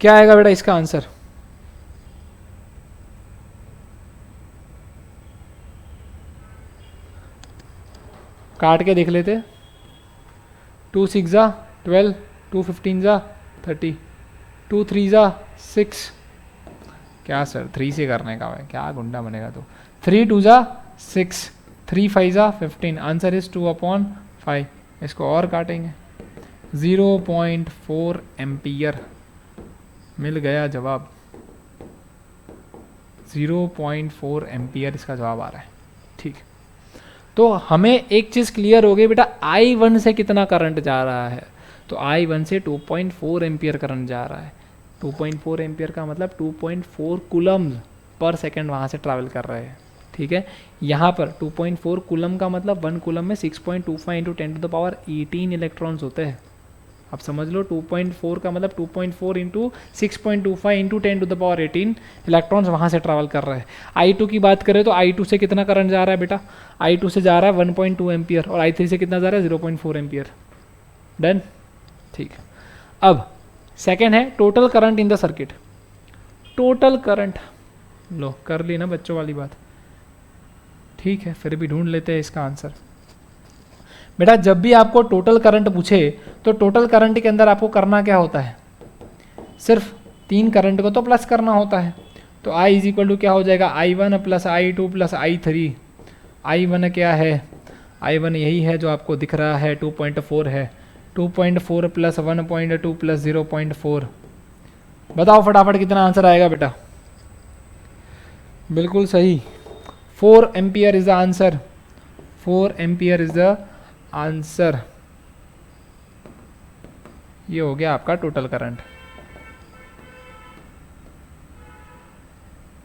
क्या आएगा बेटा इसका आंसर। काट के देख लेते, 2 6 ज़ा 12, 2 15 ज़ा 30, 2 3 ज़ा 6। क्या सर 3 से करने का है, क्या गुंडा बनेगा तो। 3 2 ज़ा 6, 3 5 ज़ा 15, आंसर इज 2 अपॉन 5। इसको और काटेंगे, 0.4 एम्पियर मिल गया जवाब, 0.4 एम्पियर इसका जवाब आ रहा है, ठीक। तो हमें एक चीज़ क्लियर हो गई बेटा, I1 से कितना करंट जा रहा है, तो I1 से 2.4 एम्पियर करंट जा रहा है। 2.4 एम्पियर का मतलब 2.4 कूलम्स पर सेकेंड वहाँ से ट्रैवल कर रहे हैं, ठीक है। यहाँ पर 2.4 कूलम का मतलब 1 कूलम में 6.25 into 10 to the power 18 electrons होते हैं। अब समझ लो 2.4 का मतलब 2.4 into 6.25 into 10 to the power 18 electrons वहाँ से ट्रैवल कर रहे हैं। I2 की बात करें तो I2 से कितना करंट जा रहा है बेटा, I2 से जा रहा है 1.2 एम्पियर और I3 से कितना जा रहा है 0.4 एम्पियर। डन, ठीक। अब सेकेंड है total current in the circuit. Total current लो कर ली ना बच्चों वाली बात, ठीक है, फिर भी ढूंढ लेते हैं इसका आंसर। बेटा जब भी आपको टोटल करंट पूछे तो टोटल करंट के अंदर आपको करना क्या होता है, सिर्फ 3 करंट को तो प्लस करना होता है। तो I इज इक्वल टू क्या हो जाएगा, I1 plus I2 plus I3। I1 क्या है, I1 यही है जो आपको दिख रहा है, 2.4 है, 2.4 प्लस 1.2 प्लस 0.4। बताओ फटाफट कितना आंसर आएगा बेटा। बिल्कुल सही, 4 ampere is the answer, 4 ampere is the answer. ये हो गया आपका टोटल करंट।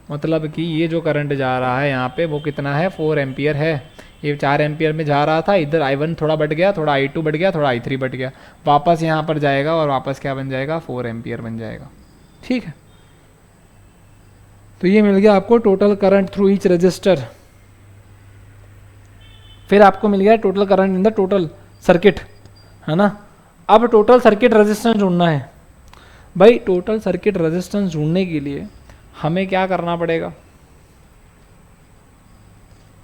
मतलब कि ये जो करंट जा रहा है यहाँ पे वो कितना है, 4 एम्पियर है। ये 4 एम्पियर में जा रहा था, इधर I1 थोड़ा बढ़ गया, थोड़ा I2 बढ़ गया, थोड़ा I3 बढ़ गया, वापस यहाँ पर जाएगा और वापस क्या बन जाएगा, 4 एम्पियर बन जाएगा। ठीक है, तो ये मिल गया आपको total current through each resistor. फिर आपको मिल गया total current in the total circuit, है ना। अब टोटल सर्किट रेजिस्टेंस ढूंढना है। भाई टोटल सर्किट रेजिस्टेंस ढूंढने के लिए हमें क्या करना पड़ेगा,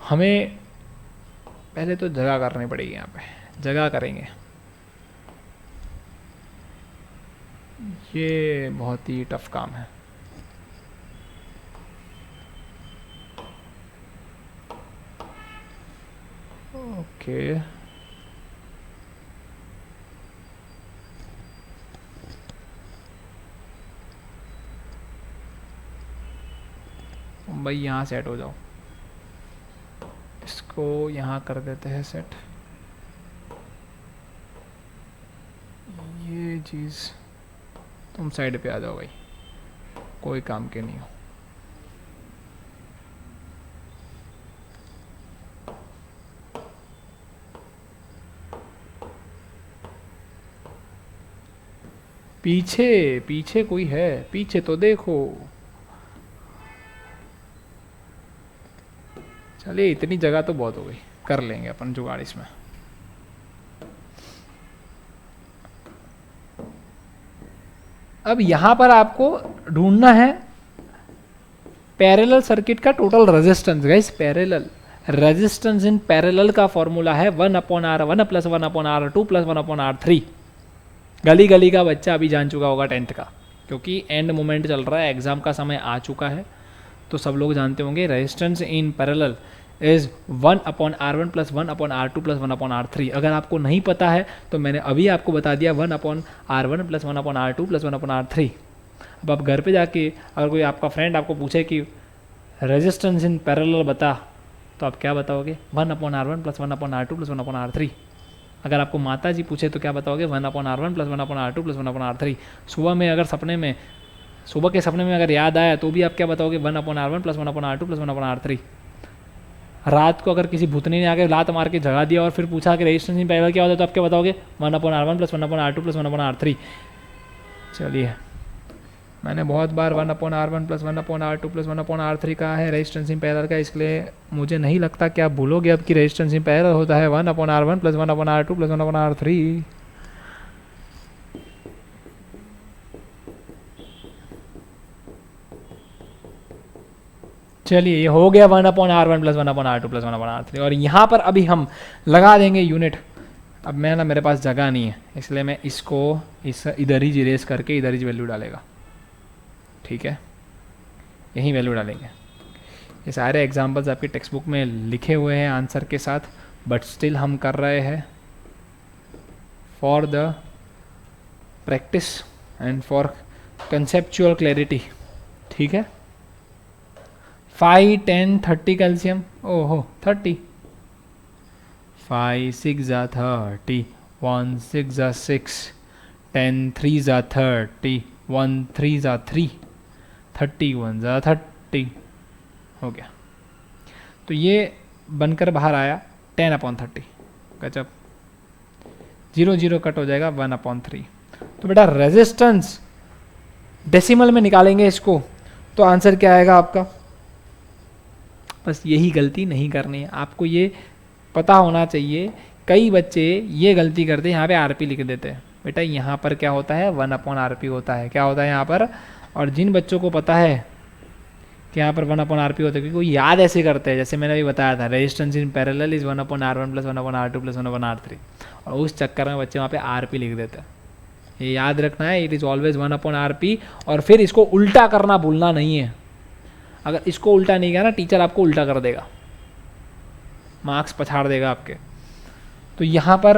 हमें पहले तो जगह करनी पड़ेगी। यहाँ पे जगह करेंगे, ये बहुत ही टफ काम है। ओके भाई यहाँ सेट हो जाओ, इसको यहाँ कर देते हैं सेट। ये चीज़ तुम साइड पे आ जाओ भाई, कोई काम के नहीं हो। पीछे पीछे कोई है, पीछे तो देखो। चलिए इतनी जगह तो बहुत हो गई, कर लेंगे अपन जुगाड़ इसमें। अब यहां पर आपको ढूंढना है पैरेलल सर्किट का total resistance. Guys parallel resistance in parallel का फॉर्मूला है 1/R1 + 1/R2 + 1/R3। गली गली का बच्चा अभी जान चुका होगा 10th का, क्योंकि एंड मोमेंट चल रहा है, एग्जाम का समय आ चुका है, तो सब लोग जानते होंगे resistance in parallel is 1/R1 + 1/R2 + 1/R3। अगर आपको नहीं पता है तो मैंने अभी आपको बता दिया 1/R1 + 1/R2 + 1/R3। अब आप घर पे जाके अगर कोई आपका फ्रेंड आपको पूछे कि रेजिस्टेंस इन पैरेलल बता, तो आप क्या बताओगे, 1/R1 + 1/R2 + 1/R3। अगर आपको माता जी पूछे तो क्या बताओगे, 1/R1 + 1/R2 + 1/R3। सुबह के सपने में अगर याद आया तो भी आप क्या बताओगे, 1/R1 + 1/R2 + 1/R3। रात को अगर किसी भूतनी ने आके लात मार के जगा दिया और फिर पूछा कि रेजिस्टेंस इन पैरेलल क्या होता है, तो आप क्या बताओगे, 1/R1 + 1/R2 + 1/R3। चलिए मैंने बहुत बार 1/R1 + 1/R2 + 1/R3 कहा है रेजिस्टेंस इन पैरेलल का, इसलिए मुझे नहीं लगता कि आप भूलोगे अब कि रेजिस्टेंस इन पैरेलल होता है 1/R1 + 1/R2 + 1/R3। चलिए ये हो गया 1/R1 + 1/R2 + 1/R3। और यहाँ पर अभी हम लगा देंगे यूनिट। अब मैं ना, मेरे पास जगह नहीं है, इसलिए मैं इसको इधर ही इरेज करके इधर ही वैल्यू डालेगा। ठीक है, यहीं वैल्यू डालेंगे। ये सारे एग्जांपल्स आपकी टेक्स्ट बुक में लिखे हुए हैं आंसर के साथ, बट स्टिल हम कर रहे हैं for the practice and for conceptual clarity. ठीक है, 5, 10, 30 कैल्शियम, ओहो 30, 5 6 30, 1 6 6, 10 3 30, 1 3 3, 31 30 हो गया। तो ये बनकर बाहर आया 10/30। गजब, 0 0 कट हो जाएगा 1/3। तो बेटा रेजिस्टेंस डेसिमल में निकालेंगे इसको, तो आंसर क्या आएगा आपका। बस यही गलती नहीं करनी है आपको, ये पता होना चाहिए। कई बच्चे ये गलती करते हैं, यहाँ पे आरपी लिख देते हैं। बेटा यहाँ पर क्या होता है, 1/RP होता है। क्या होता है यहाँ पर, और जिन बच्चों को पता है कि यहाँ पर 1/RP होता है, क्योंकि वो याद ऐसे करते हैं, जैसे मैंने अभी बताया था resistance in parallel is 1/R1 + 1/R2 + 1/R3, और उस चक्कर में बच्चे वहाँ पे आरपी लिख देते हैं। ये याद रखना है, इट इज़ ऑलवेज 1/RP। और फिर इसको उल्टा करना भूलना नहीं है। अगर इसको उल्टा नहीं किया ना, टीचर आपको उल्टा कर देगा, मार्क्स पछाड़ देगा आपके। तो यहाँ पर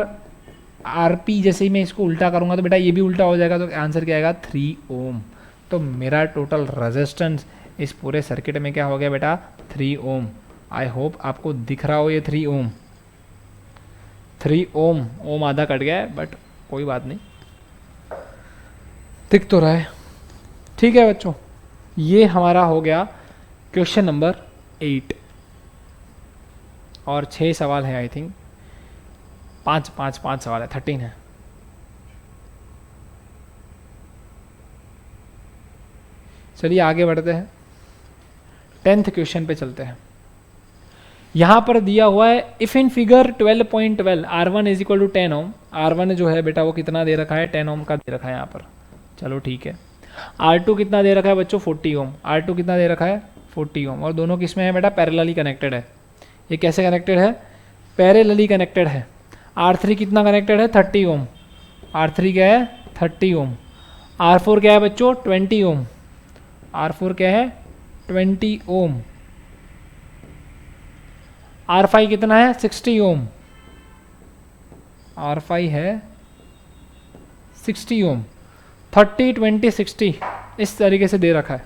आरपी जैसे ही मैं इसको उल्टा करूँगा तो बेटा ये भी उल्टा हो जाएगा, तो आंसर क्या आएगा 3 ओम। तो मेरा टोटल रेजिस्टेंस इस पूरे सर्किट में क्या हो गया बेटा, 3 ओम। आई होप आपको दिख रहा हो ये 3 ओम। 3 ओम, ओम आधा कट गया है बट कोई बात नहीं। दिख तो रहा है। ठीक है बच्चों, ये हमारा हो गया क्वेश्चन नंबर 8 और 6 सवाल है आई थिंक, 5 सवाल है, 13 है। चलिए आगे बढ़ते हैं, 10th क्वेश्चन पे चलते हैं। यहाँ पर दिया हुआ है if in figure 12.12 R1 is equal to 10 ohm. R1 जो है बेटा वो कितना दे रखा है, 10 ओम का दे रखा है यहाँ पर। चलो ठीक है। R2 कितना दे रखा है बच्चों, 40 ओम। R2 कितना दे रखा है, 40 ओम। और दोनों किस में है बेटा, पैरेलली कनेक्टेड है। ये कैसे कनेक्टेड है, पैरेलली कनेक्टेड है। R3 कितना कनेक्टेड है, 30 ओम। R3 क्या है, 30 ओम। R4 क्या है बच्चों, 20 ओम। R4 क्या है, 20 ओम। R5 कितना है, 60 ओम। R5 है 60 ओम। 30 20 60 इस तरीके से दे रखा है।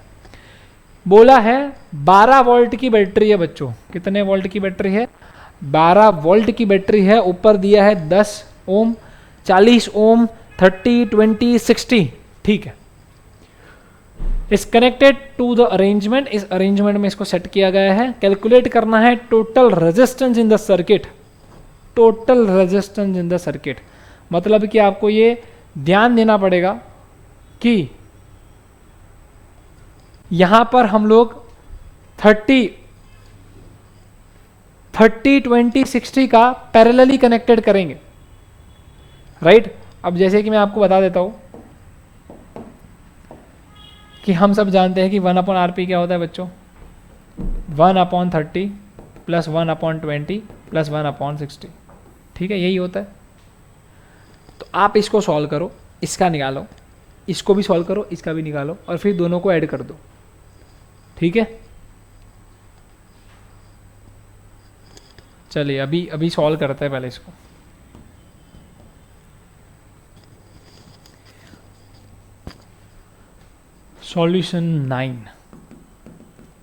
बोला है 12 वोल्ट की बैटरी है बच्चों। कितने वोल्ट की बैटरी है, 12 वोल्ट की बैटरी है। ऊपर दिया है 10 ओम, 40 ओम, 30 20 60। ठीक है, इस कनेक्टेड टू द अरेंजमेंट, इस अरेंजमेंट में इसको सेट किया गया है। कैलकुलेट करना है total resistance in the circuit. Total resistance in the circuit मतलब कि आपको ये ध्यान देना पड़ेगा कि यहां पर हम लोग 30 20 60 का पैरेलली कनेक्टेड करेंगे, राइट। अब जैसे कि मैं आपको बता देता हूं कि हम सब जानते हैं कि 1/RP क्या होता है बच्चों, 1/30 प्लस 1/20 प्लस 1/60। ठीक है, यही होता है। तो आप इसको सॉल्व करो, इसका निकालो, इसको भी सॉल्व करो, इसका भी निकालो, और फिर दोनों को ऐड कर दो। ठीक है, चलिए अभी सॉल्व करते हैं पहले इसको। Solution 9.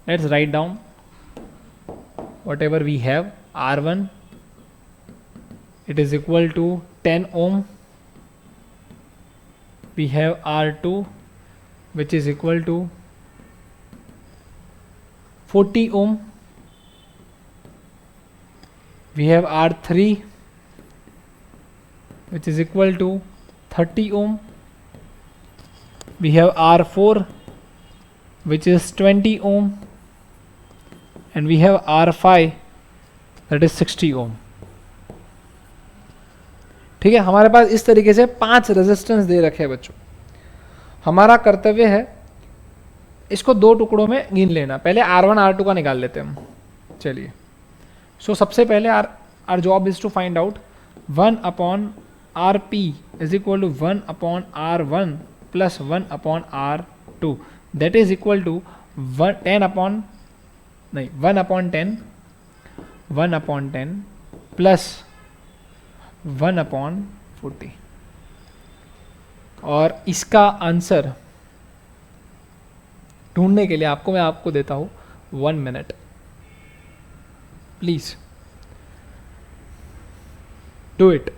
Let's write down whatever we have. R1 it is equal to 10 ohm. We have R2 which is equal to 40 ohm. We have R3 which is equal to 30 ohm. We have R4 which is 20 ohm, and we have R5 that is 60 ohm. ठीक है, हमारे पास इस तरीके से 5 resistance दे रखे हैं बच्चों। हमारा कर्तव्य है इसको 2 टुकड़ों में गिन लेना। पहले R1 R2 का निकाल लेते हैं हम। चलिए, सो सबसे पहले our job is to find out 1/RP is equal to 1/R1 plus 1/R2 that is equal to 1/10 plus 1/40। और इसका आंसर ढूंढने के लिए मैं आपको देता हूं 1 मिनट प्लीज डू इट।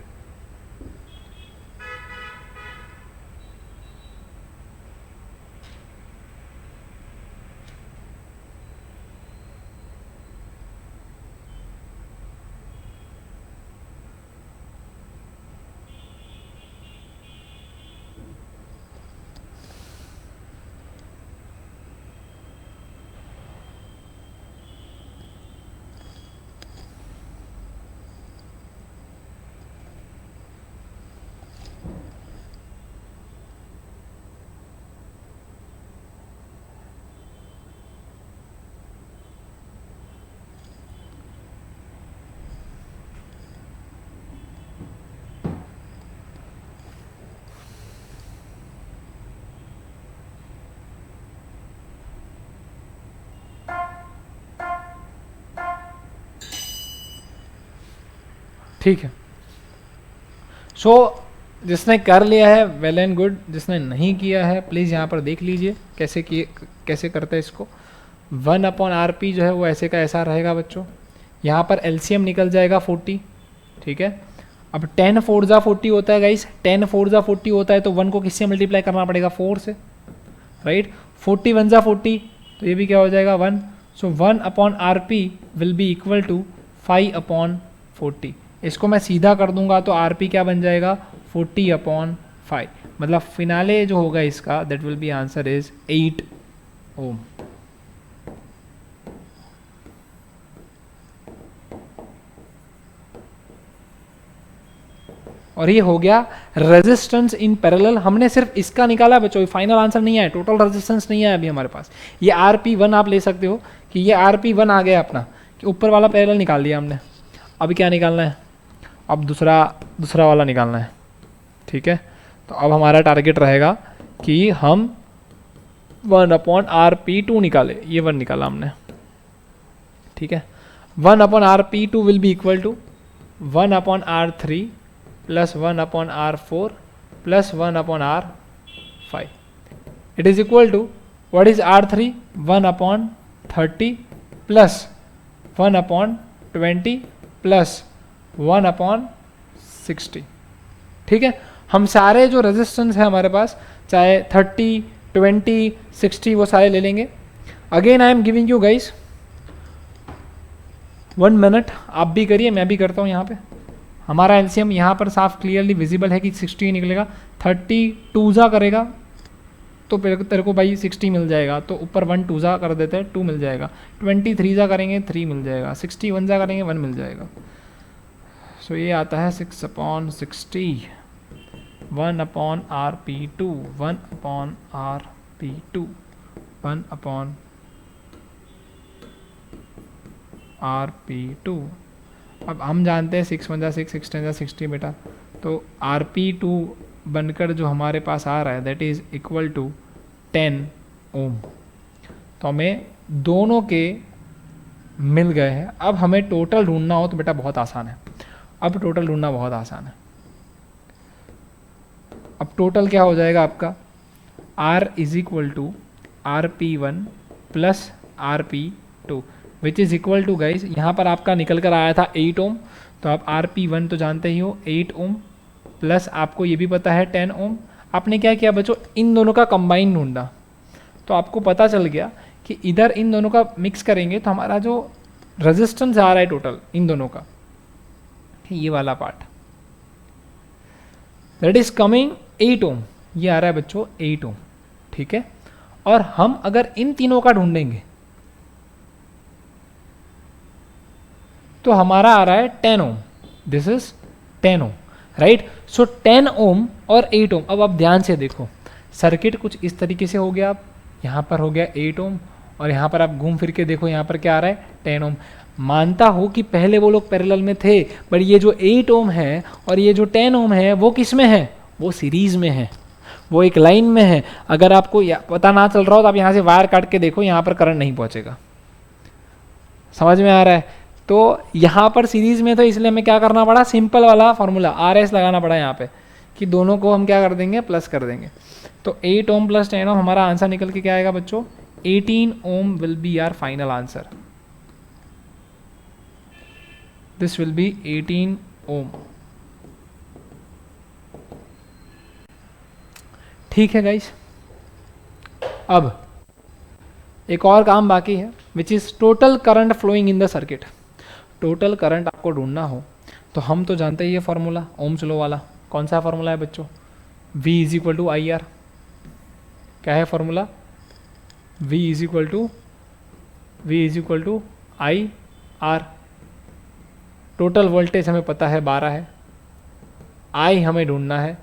ठीक है, सो जिसने कर लिया है वेल एंड गुड, जिसने नहीं किया है प्लीज़ यहाँ पर देख लीजिए कैसे करते हैं इसको। 1/RP जो है वो ऐसे का ऐसा रहेगा बच्चों। यहाँ पर LCM निकल जाएगा 40, ठीक है। अब 10 4 जा 40 होता है गाइस, 10 4 जा 40 होता है, तो 1 को किससे मल्टीप्लाई करना पड़ेगा, 4 से, राइट। 40 1 जा 40, तो ये भी क्या हो जाएगा 1। So 1 upon R P will be equal to 5 upon 40। इसको मैं सीधा कर दूंगा तो आर पी क्या बन जाएगा, 40 अपॉन 5, मतलब फिनाले जो होगा इसका that will be answer is 8 ओम। और ये हो गया रेजिस्टेंस इन पैरेलल। हमने सिर्फ इसका निकाला बच्चों, फाइनल आंसर नहीं आया, टोटल रेजिस्टेंस नहीं आया अभी हमारे पास। ये RP1 आप ले सकते हो कि ये RP1 आ गया अपना, कि ऊपर वाला पैरेलल निकाल दिया हमने। अभी क्या निकालना है, अब दूसरा वाला निकालना है, ठीक है। तो अब हमारा टारगेट रहेगा कि हम 1 अपॉन RP2 निकाले, ये 1 निकाला हमने, ठीक है। 1 upon RP2 will be equal to 1 upon R3 plus 1 upon R4 plus 1 upon R5। It is equal to what is R3, 1 upon 30 plus 1 upon 20 plus 1 upon 60, ठीक है। हम सारे जो रेजिस्टेंस है हमारे पास, चाहे 30 20 60, वो सारे ले लेंगे। Again I am giving you guys 1 minute, आप भी करिए, मैं भी करता हूँ। यहाँ पे हमारा एलसीएम यहाँ पर साफ क्लियरली विजिबल है कि 60 निकलेगा। 30 2 जा करेगा तो तेरे को भाई 60 मिल जाएगा, तो ऊपर 1 2 जा कर देते हैं, 2 मिल जाएगा। 20 3 जा करेंगे 3 मिल जाएगा। 60 1 जा करेंगे 1 मिल जाएगा। सो ये आता है 6 upon 60, 1 upon RP2, 1 upon RP2, 1 upon RP2। अब हम जानते हैं 6 1 जा 6, 6 10 जा 60 बेटा, तो RP2 बनकर जो हमारे पास आ रहा है दैट इज इक्वल टू 10 ओम। तो हमें दोनों के मिल गए हैं। अब हमें टोटल ढूंढना हो तो बेटा बहुत आसान है, अब टोटल ढूंढना बहुत आसान है। अब टोटल क्या हो जाएगा आपका, R is equal to RP1 plus RP2 which is equal to guys, यहाँ पर आपका निकल कर आया था 8 ओम, तो आप RP1 तो जानते ही हो 8 ओम, प्लस आपको ये भी पता है 10 ओम। आपने क्या किया बच्चों, इन दोनों का कंबाइन ढूंढा, तो आपको पता चल गया कि इधर इन दोनों का मिक्स करेंगे तो हमारा जो रेजिस्टेंस आ रहा है टोटल इन दोनों का, ये वाला पार्ट दैट इज कमिंग 8 ओम, ये आ रहा है बच्चों 8 ओम, ठीक है। और हम अगर इन तीनों का ढूंढेंगे तो हमारा आ रहा है 10 ओम, दिस इज 10 ओम, राइट। सो 10 ओम और 8 ओम। अब आप ध्यान से देखो, सर्किट कुछ इस तरीके से हो गया, अब यहाँ पर हो गया 8 ओम, और यहाँ पर आप घूम फिर के देखो यहाँ पर क्या आ रहा है 10 ओम। मानता हो कि पहले वो लोग पैरेलल में थे, बट ये जो 8 ओम है और ये जो 10 ओम है वो किस में है, वो सीरीज में है, वो एक लाइन में है। अगर आपको पता ना चल रहा हो तो आप यहाँ से वायर काट के देखो, यहाँ पर करंट नहीं पहुँचेगा। समझ में आ रहा है। तो यहाँ पर सीरीज में, तो इसलिए हमें क्या करना पड़ा, सिंपल वाला फॉर्मूला RS लगाना पड़ा यहाँ पे, कि दोनों को हम क्या कर देंगे, प्लस कर देंगे। तो 8 ओम प्लस 10 ओम, हमारा आंसर निकल के क्या आएगा बच्चों, 18 ohm will be our final answer. This will be 18 ohm. ठीक है गाइस, अब एक और काम बाकी है which is total current flowing in the circuit. Total current आपको ढूंढना हो तो हम तो जानते ही ये फॉर्मूला, ओम्स लॉ वाला। कौन सा फॉर्मूला है बच्चों, V is equal to IR। क्या है formula, V is equal to IR। Total voltage हमें पता है 12 है, I हमें ढूंढना है,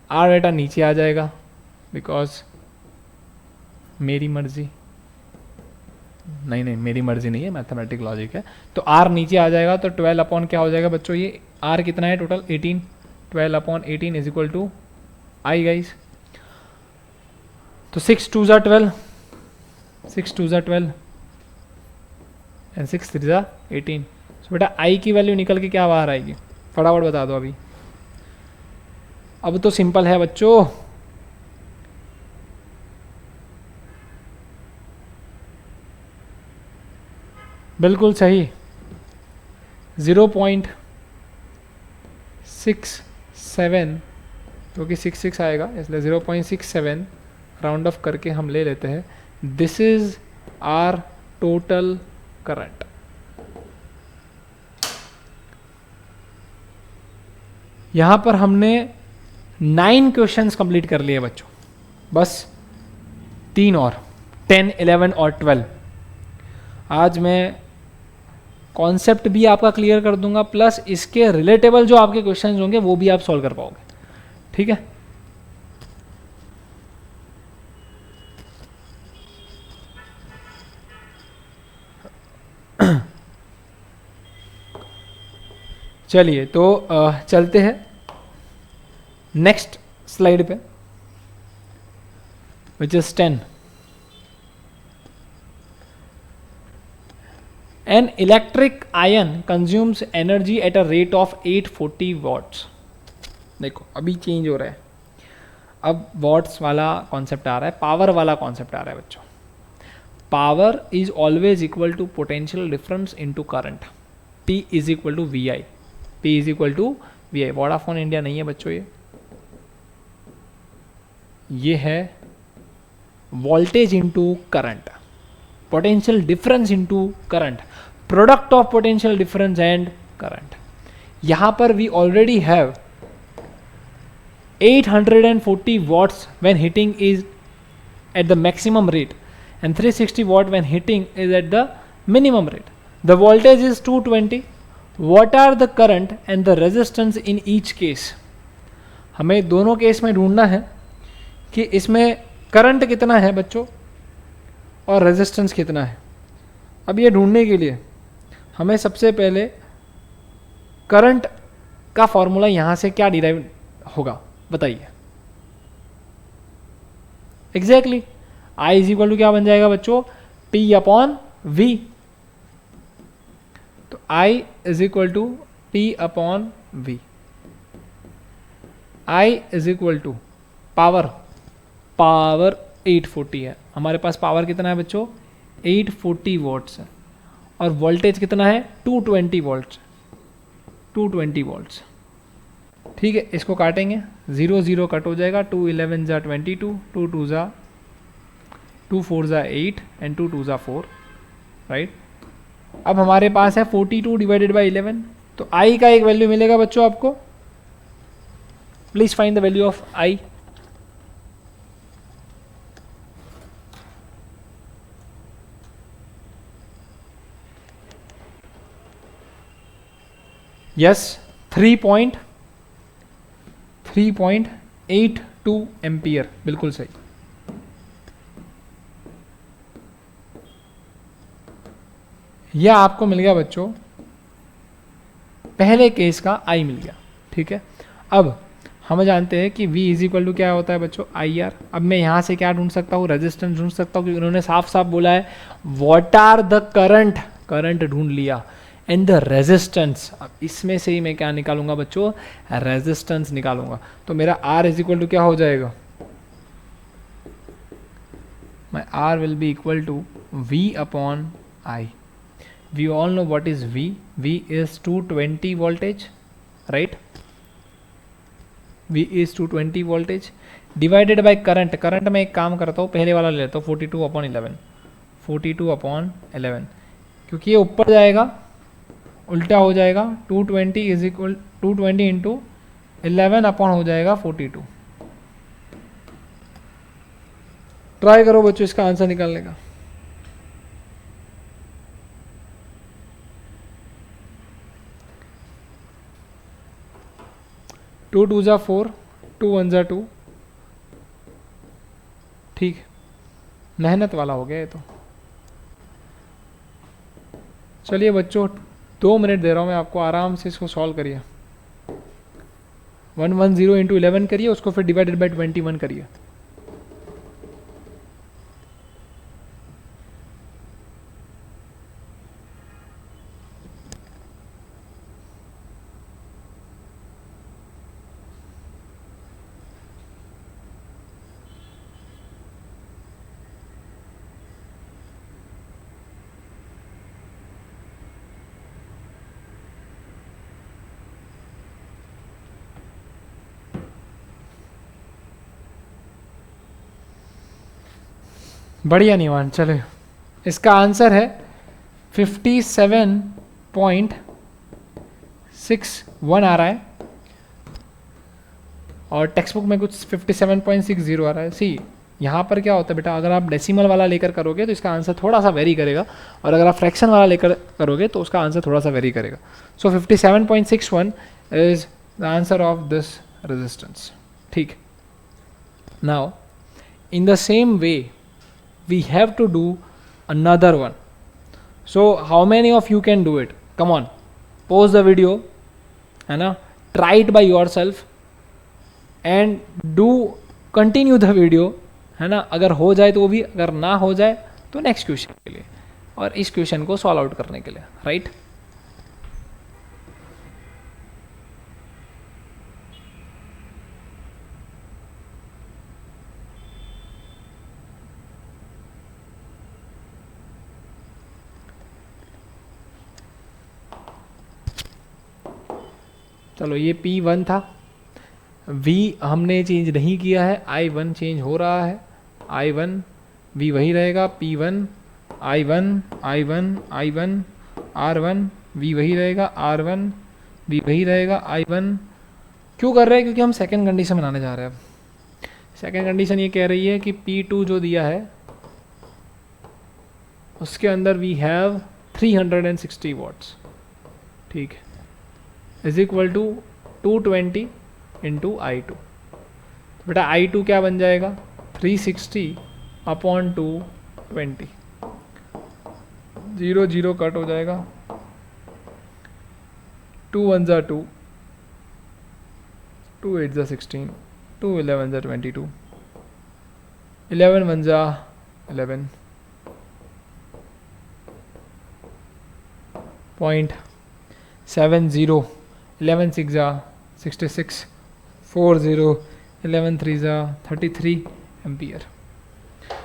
R बेटा नीचे आ जाएगा बिकॉज मेरी मर्जी, नहीं मेरी मर्जी नहीं है, मैथमेटिक लॉजिक है। तो R नीचे आ जाएगा, तो 12 अपॉन क्या हो जाएगा बच्चों, ये R कितना है total 18, 12 upon 18 is equal to I guys. तो 6 2 जा 12, 6 2 जा 12 एंड 6 3 जा 18। तो बेटा I की वैल्यू निकल के क्या बाहर आएगी, फटाफट बता दो अभी। अब तो सिंपल है बच्चों, बिल्कुल सही, 0.67, क्योंकि 66 आएगा इसलिए 0.67 राउंड ऑफ करके हम ले लेते हैं. This is our total current. यहाँ पर हमने 9 क्वेश्चंस कंप्लीट कर लिए बच्चों, बस 3 और 10, 11 और 12. आज मैं कॉन्सेप्ट भी आपका क्लियर कर दूंगा, प्लस इसके रिलेटेबल जो आपके क्वेश्चंस होंगे वो भी आप सॉल्व कर पाओगे. ठीक है. चलिए तो चलते हैं नेक्स्ट स्लाइड पे, which is 10. An electric iron consumes energy at a rate of 840 watts. देखो अभी चेंज हो रहा है, अब वॉट्स वाला कॉन्सेप्ट आ रहा है, पावर वाला कॉन्सेप्ट आ रहा है बच्चों. Power is always equal to potential difference into current. P is equal to V I. P is equal to V I. Vodafone India नहीं है बच्चों, ये है voltage into current, potential difference into current, product of potential difference and current. यहाँ पर we already have 840 watts when hitting is at the maximum rate and 360 watt when hitting is at the minimum rate. The voltage is 220. What are the current and the resistance in each case? हमें दोनों case में ढूंढना है कि इसमें current कितना है बच्चों और रेजिस्टेंस कितना है. अब ये ढूंढने के लिए हमें सबसे पहले करंट का फॉर्मूला यहाँ से क्या डिराइव होगा बताइए. Exactly I is equal to क्या बन जाएगा बच्चों, P अपॉन V. तो I is equal to P upon V. I is equal to power 840 है. हमारे पास पावर कितना है बच्चों, 840 वोल्ट्स है, और वोल्टेज कितना है 220 वोल्ट्स. 220 वोल्ट्स. ठीक है, इसको काटेंगे, 0 0 कट हो जाएगा. 2 11 जा 22, 2 2 जा 2 4 जा 8 एंड 2 2 जा 4. राइट. अब हमारे पास है 42 डिवाइडेड बाई 11. तो आई का एक वैल्यू मिलेगा बच्चों आपको. Please find the value of I. Yes, 3.82 ampere, बिल्कुल सही. यह आपको मिल गया बच्चों, पहले केस का आई मिल गया. ठीक है. अब हम जानते हैं कि V इज इक्वल टू क्या होता है बच्चों, IR. अब मैं यहाँ से क्या ढूंढ सकता हूँ, रेजिस्टेंस ढूंढ सकता हूँ, क्योंकि उन्होंने साफ साफ बोला है what are the current. Current ढूंढ लिया एंड द रेजिस्टेंस. अब इसमें से ही मैं क्या निकालूंगा बच्चों, रेजिस्टेंस निकालूंगा. तो मेरा R इज इक्वल टू क्या हो जाएगा, my R will be equal to V upon I. We all know what is V. V is 220 voltage, right? V is 220 voltage divided by current. Current में एक काम करता हूँ, पहले वाला ले लेता हूँ, 42 अपॉन 11. 42 अपॉन 11, क्योंकि ये ऊपर जाएगा उल्टा हो जाएगा. 220 इज इक्वल 220 इंटू 11 अपॉन हो जाएगा 42. ट्राई करो बच्चों इसका आंसर निकालने का. टू 2 जा 4, 2 1 जा 2. ठीक, मेहनत वाला हो गया ये तो. चलिए बच्चों 2 मिनट दे रहा हूँ मैं आपको, आराम से इसको सॉल्व करिए. 110 इंटू 11 करिए, उसको फिर डिवाइडेड बाई 21 करिए. बढ़िया निवान, चलो इसका आंसर है 57.61 आ रहा है और टेक्स्ट बुक में कुछ 57.60 आ रहा है। सी यहाँ पर क्या होता है बेटा, अगर आप डेसिमल वाला लेकर करोगे तो इसका आंसर थोड़ा सा वेरी करेगा और अगर आप फ्रैक्शन वाला लेकर करोगे तो उसका आंसर थोड़ा सा वेरी करेगा। So 57.61 is the answer of this resistance. ठीक, now in the same way we have to do another one. So how many of you can do it? Come on, pause the video, है ना, try it by yourself and do continue the video, है ना। अगर हो जाए तो वो भी, अगर ना हो जाए तो नेक्स्ट क्वेश्चन के लिए और इस क्वेश्चन को सॉल्व आउट करने के लिए, राइट। चलो ये P1 था, V हमने चेंज नहीं किया है, I1 चेंज हो रहा है, I1 V वही रहेगा, P1 I1 I1 I1 R1 V वही रहेगा, R1 V वही रहेगा, I1 क्यों कर रहे हैं, क्योंकि हम सेकंड कंडीशन बनाने जा रहे हैं। अब सेकंड कंडीशन ये कह रही है कि P2 जो दिया है उसके अंदर वी हैव 360 वॉट्स, ठीक है, is equal to 220 into I2। बेटा I2 क्या बन जाएगा, 360 अपॉन 220, 0 0 कट हो जाएगा, 2 1 जा 2, 2 8 जा 16, 2 11 जा 22, 11 1 जा 11, 0.70, 11 6 जा 66, 40, 11 3 जा 33 एम्पियर।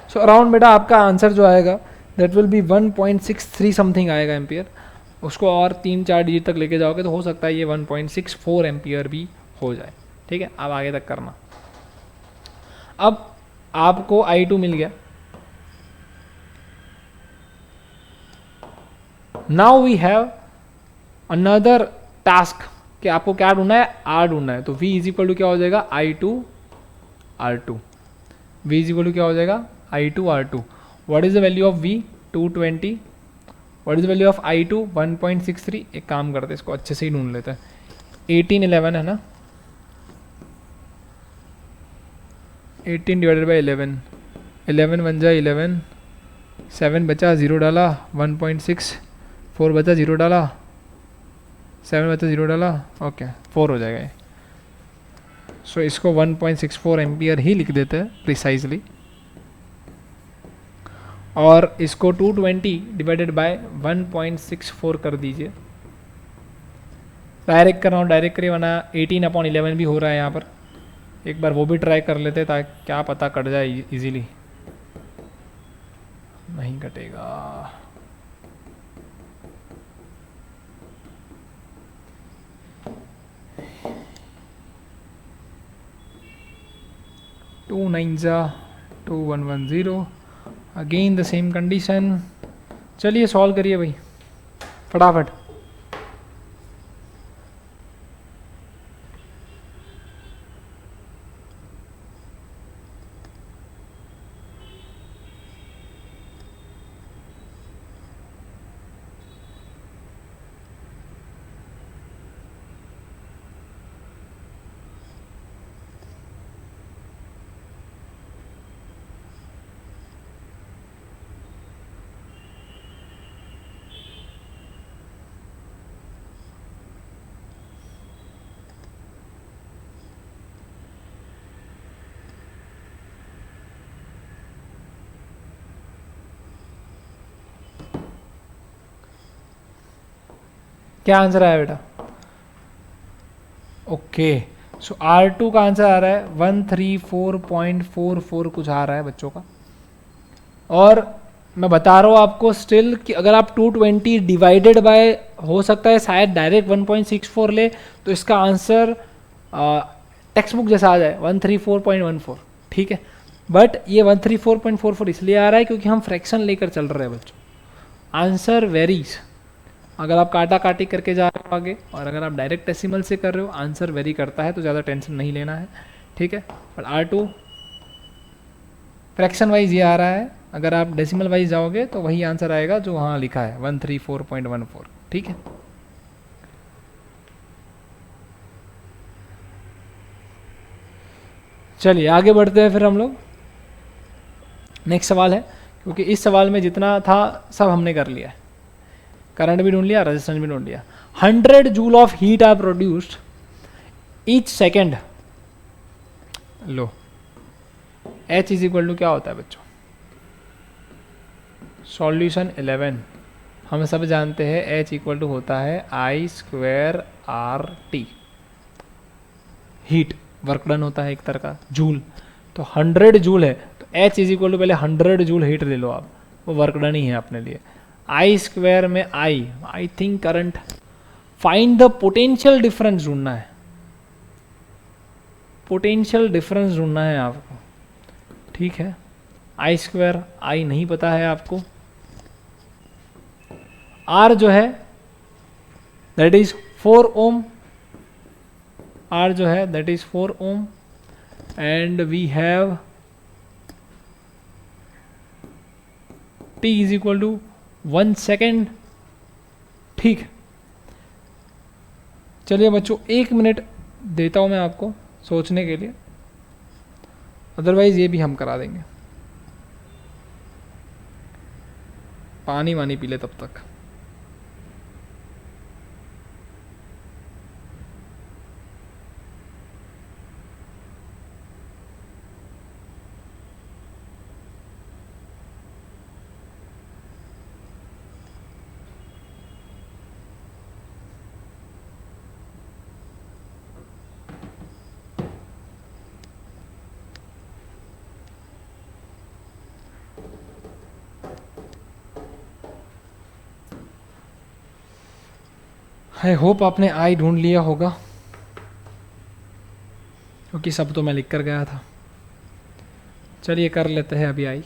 सो अराउंड बेटा आपका आंसर जो आएगा दैट विल बी 1.63 समथिंग आएगा एम्पियर। उसको और 3-4 डिजिट तक लेके जाओगे तो हो सकता है ये 1.64 एम्पियर भी हो जाए। ठीक है, अब आगे तक करना। अब आपको I2 मिल गया। Now we have another task कि आपको क्या ढूंढना है, R ढूंढना है। तो V इज इक्वल टू क्या हो जाएगा, I2 R2। V is equal to क्या हो जाएगा, I2 R2। What is the value of V, 220। What is the value of I2, 1.63। एक काम करते हैं, इसको अच्छे से ही ढूंढ लेते हैं। 18 11 है ना, 18 डिवाइडेड बाई 11, 11 1 जा 11, 7 बचा 0 डाला, 1.6, 4 बचा 0 डाला, 7 बचा 0 डाला, ओके 4 हो जाएगा ये। सो इसको 1.64 एम्पियर ही लिख देते हैं प्रिसाइजली, और इसको 220 डिवाइडेड बाय 1.64 कर दीजिए। डायरेक्ट कर रहा हूँ, डायरेक्ट करिए, वरना 18/11 भी हो रहा है यहाँ पर। एक बार वो भी ट्राई कर लेते ताकि क्या पता कट जाए इजीली। नहीं कटेगा। टू 9 जा 2110, अगेन द सेम कंडीशन। चलिए सॉल्व करिए भाई फटाफट। क्या आंसर आया बेटा, ओके। सो R2 का आंसर आ रहा है 134.44 कुछ आ रहा है बच्चों का। और मैं बता रहा हूँ आपको स्टिल कि अगर आप 220 डिवाइडेड बाय, हो सकता है शायद डायरेक्ट 1.64 ले तो इसका आंसर टेक्स्ट बुक जैसा आ जाए 134.14। ठीक है, बट ये 134.44 इसलिए आ रहा है क्योंकि हम फ्रैक्शन लेकर चल रहे हैं बच्चों. Answer varies. अगर आप काटा काटी करके जा रहे हो आगे और अगर आप डायरेक्ट डेसिमल से कर रहे हो आंसर वेरी करता है, तो ज़्यादा टेंशन नहीं लेना है. ठीक है. और R2 फ्रैक्शन वाइज ये आ रहा है, अगर आप डेसिमल वाइज जाओगे तो वही आंसर आएगा जो वहाँ लिखा है 134.14. ठीक है. चलिए आगे बढ़ते हैं फिर हम लोग. नेक्स्ट सवाल है, क्योंकि इस सवाल में जितना था सब हमने कर लिया है. करंट भी ढूंढ लिया, रेजिस्टेंस भी ढूंढ लिया. 100 joule of heat are produced each second. लो H इज इक्वल टू क्या होता है बच्चों? सॉल्यूशन 11. हम सब जानते हैं H इक्वल टू होता है I square RT. Heat work done होता है एक तरह का, जूल. तो 100 जूल है तो H इज इक्वल टू पहले 100 जूल हीट ले लो आप, वो वर्क डन ही है अपने लिए. I स्क्वायर में I think current. Find the potential difference ढूंढना है. पोटेंशियल डिफरेंस ढूंढना है आपको. ठीक है. I स्क्वायर आई नहीं पता है आपको. R जो है दैट इज 4 ओम. R जो है that is 4 ohm. And we have T is equal to 1 second. ठीक. चलिए बच्चों 1 मिनट देता हूं मैं आपको सोचने के लिए, अदरवाइज ये भी हम करा देंगे. पानी वानी पी ले तब तक. आई होप आपने आई ढूंढ लिया होगा, क्योंकि सब तो मैं लिख कर गया था. चलिए कर लेते हैं अभी आई.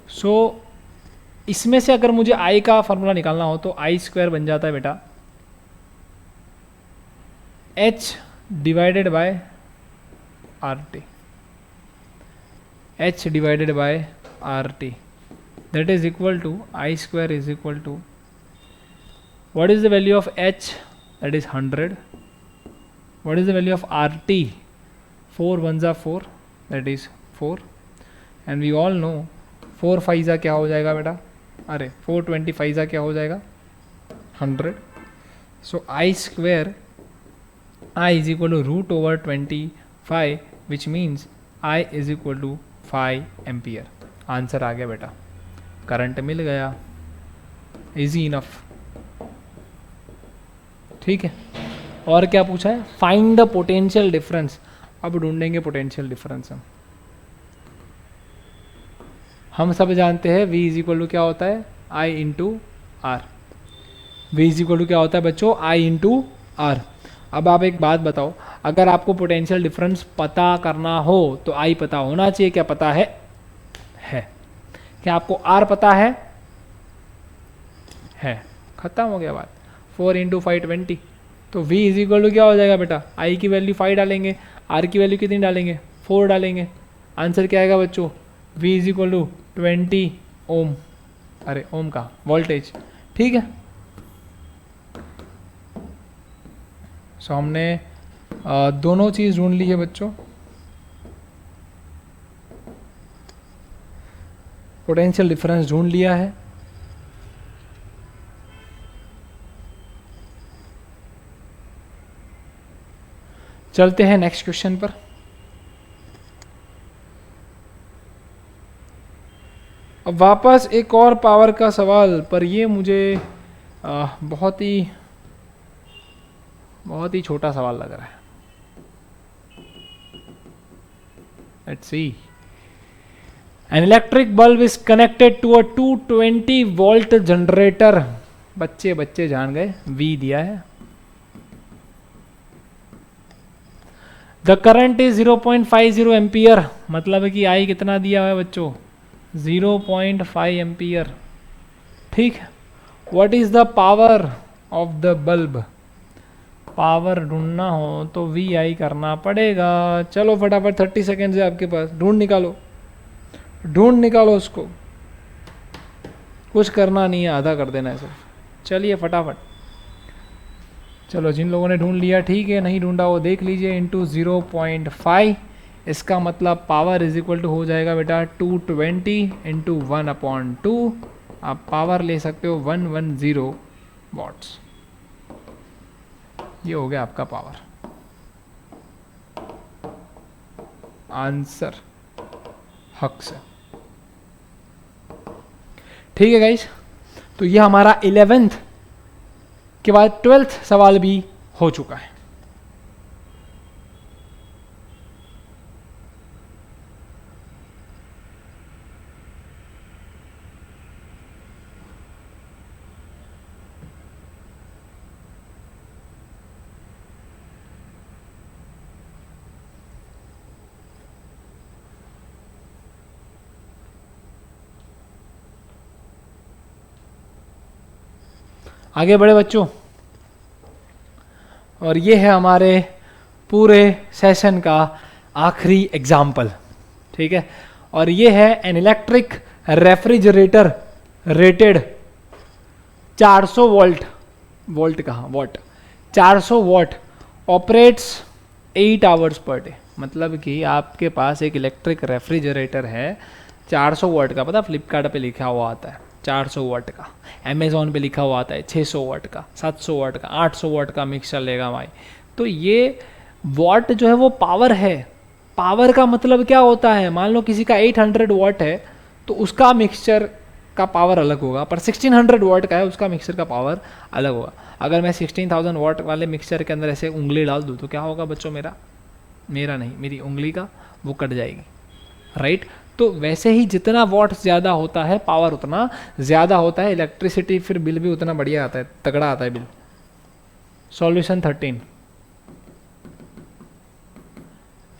सो इसमें से अगर मुझे आई का फॉर्मूला निकालना हो तो आई स्क्वायर बन जाता है बेटा H divided by RT. H divided by RT that is equal to I square is equal to what is the value of H? That is 100. What is the value of RT? 4 ones are 4, that is 4. And we all know 4 5 क्या हो जाएगा बेटा? अरे 425 क्या हो जाएगा? 100. So I square I is equal to root over 25, which means I is equal to 5 ampere. Answer आ गया बेटा, करंट मिल गया. Easy enough. ठीक है. और क्या पूछा है? Find the potential difference. अब ढूंढेंगे पोटेंशियल डिफरेंस. हम सब जानते हैं V इज इक्वल टू क्या होता है? I into R. V is equal to क्या होता है बच्चों? I into R. अब आप एक बात बताओ, अगर आपको पोटेंशियल डिफरेंस पता करना हो तो I पता होना चाहिए. क्या पता है? क्या आपको R पता है? खत्म हो गया बात. 4 इंटू 5 20. तो V इज इक्वल टू क्या हो जाएगा बेटा? I की वैल्यू 5 डालेंगे, R की वैल्यू कितनी डालेंगे? 4 डालेंगे. आंसर क्या आएगा बच्चों? V इज इक्वल टू 20 ओम. अरे ओम का वोल्टेज. ठीक है. सो हमने दोनों चीज़ ढूंढ ली है बच्चों. पोटेंशियल डिफरेंस ढूंढ लिया है. चलते हैं नेक्स्ट क्वेश्चन पर. अब वापस एक और पावर का सवाल, पर ये मुझे बहुत ही छोटा सवाल लग रहा है. Let's see. An electric bulb is connected to a 220 volt generator. बच्चे जान गए, V दिया है. द करंट इज 0.50 एम्पियर, मतलब है कि आई कितना दिया हुआ है बच्चों, 0.5 एम्पियर। ठीक है, what is the power of the bulb, power ढूंढना हो तो वी आई करना पड़ेगा। चलो फटाफट 30 सेकेंड है आपके पास, ढूंढ निकालो उसको, कुछ करना नहीं है, आधा कर देना है सिर्फ। चलिए फटाफट, चलो जिन लोगों ने ढूंढ लिया ठीक है, नहीं ढूंढा वो देख लीजिए, इंटू 0.5, इसका मतलब पावर इज इक्वल टू हो जाएगा बेटा 220 इंटू 1/2, आप पावर ले सकते हो 110 वॉट्स। ये हो गया आपका पावर आंसर, हक से। ठीक है गाइस, तो ये हमारा 11th के बाद 12th सवाल भी हो चुका है। आगे बढ़े बच्चों, और ये है हमारे पूरे सेशन का आखिरी एग्जाम्पल। ठीक है, और ये है an electric refrigerator rated 400 volt कहाँ watt, 400 watt, operates 8 hours per day. मतलब कि आपके पास एक इलेक्ट्रिक रेफ्रिजरेटर है 400 वॉट का, पता फ्लिपकार्ट पे लिखा हुआ आता है 400 वाट का, अमेज़ॉन पे लिखा हुआ आता है 600 वाट का, 700 वाट का, 800 वाट का मिक्सर लेगा भाई। तो ये वाट जो है वो पावर है। पावर का मतलब क्या होता है, मान लो किसी का 800 वाट है तो उसका मिक्सचर का पावर अलग होगा, पर 1600 वाट का है उसका मिक्सचर का पावर अलग होगा। अगर मैं 16,000 वाट वाले मिक्सचर के अंदर ऐसे उंगली डाल दूँ तो क्या होगा बच्चों, मेरी उंगली का वो कट जाएगी, राइट। तो वैसे ही जितना वॉट ज़्यादा होता है पावर उतना ज़्यादा होता है, इलेक्ट्रिसिटी फिर बिल भी उतना बढ़िया आता है, तगड़ा आता है bill. Solution 13,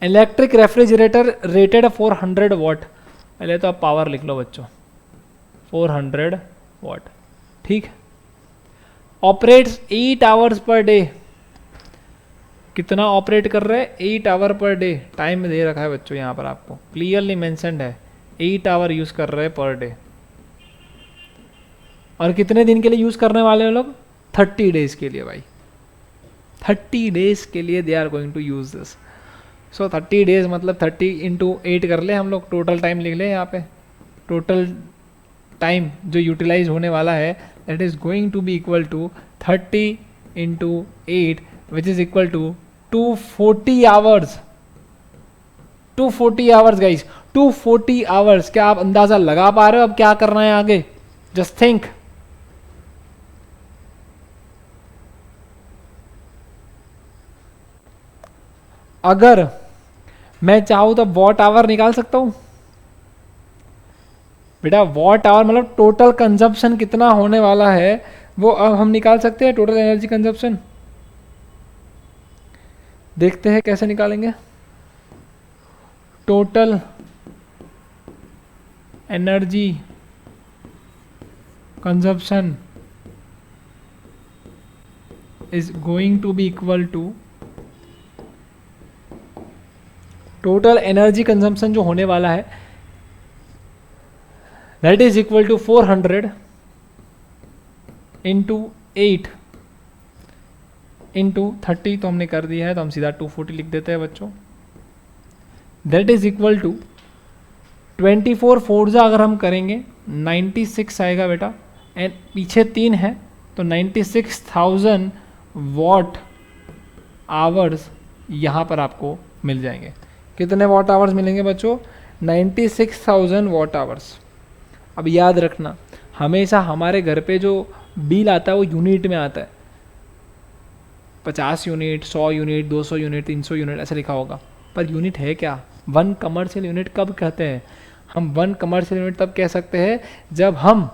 electric refrigerator rated 400 what. पहले तो आप पावर लिख लो बच्चों, 400 वॉट, ठीक। ऑपरेट्स 8 आवर्स पर डे, कितना ऑपरेट कर रहे हैं, 8 आवर पर डे। टाइम दे रखा है बच्चों यहाँ पर, आपको क्लियरली मेंशन्ड है 8 आवर यूज़ कर रहे हैं पर डे। और कितने दिन के लिए यूज़ करने वाले हैं लोग, 30 डेज के लिए भाई, 30 डेज के लिए they are going to use this. So 30 days मतलब 30 इंटू 8 कर ले हम लोग, टोटल टाइम लिख ले यहाँ पे। टोटल टाइम जो यूटिलाइज होने वाला है that is going to be equal to 30 into 8 which is equal to 240 hours. 240 hours guys, 240 hours. क्या आप अंदाजा लगा पा रहे हो अब क्या करना है आगे? Just think. अगर मैं चाहूं तो वॉट आवर निकाल सकता हूं बेटा। वॉट आवर मतलब टोटल कंजप्शन कितना होने वाला है वो अब हम निकाल सकते हैं, टोटल एनर्जी कंजप्शन। देखते हैं कैसे निकालेंगे। Total energy consumption is going to be equal to, total energy consumption जो होने वाला है that is equal to 400 into 8 into 30, तो हमने कर दिया है तो हम सीधा 240 लिख देते हैं बच्चों। दैट इज इक्वल टू 24 फोर्जा अगर हम करेंगे 96 आएगा बेटा, एंड पीछे 3 है तो 96,000 वॉट आवर्स यहाँ पर आपको मिल जाएंगे। कितने वॉट आवर्स मिलेंगे बच्चों? 96,000 वॉट आवर्स। अब याद रखना हमेशा हमारे घर पे जो बिल आता है वो यूनिट में आता है, 50 यूनिट, 100 यूनिट, 200 यूनिट, 300 यूनिट ऐसे लिखा होगा, पर यूनिट है क्या? 1 कमर्शियल यूनिट कब कहते हैं हम? 1 कमर्शियल यूनिट तब कह सकते हैं जब हम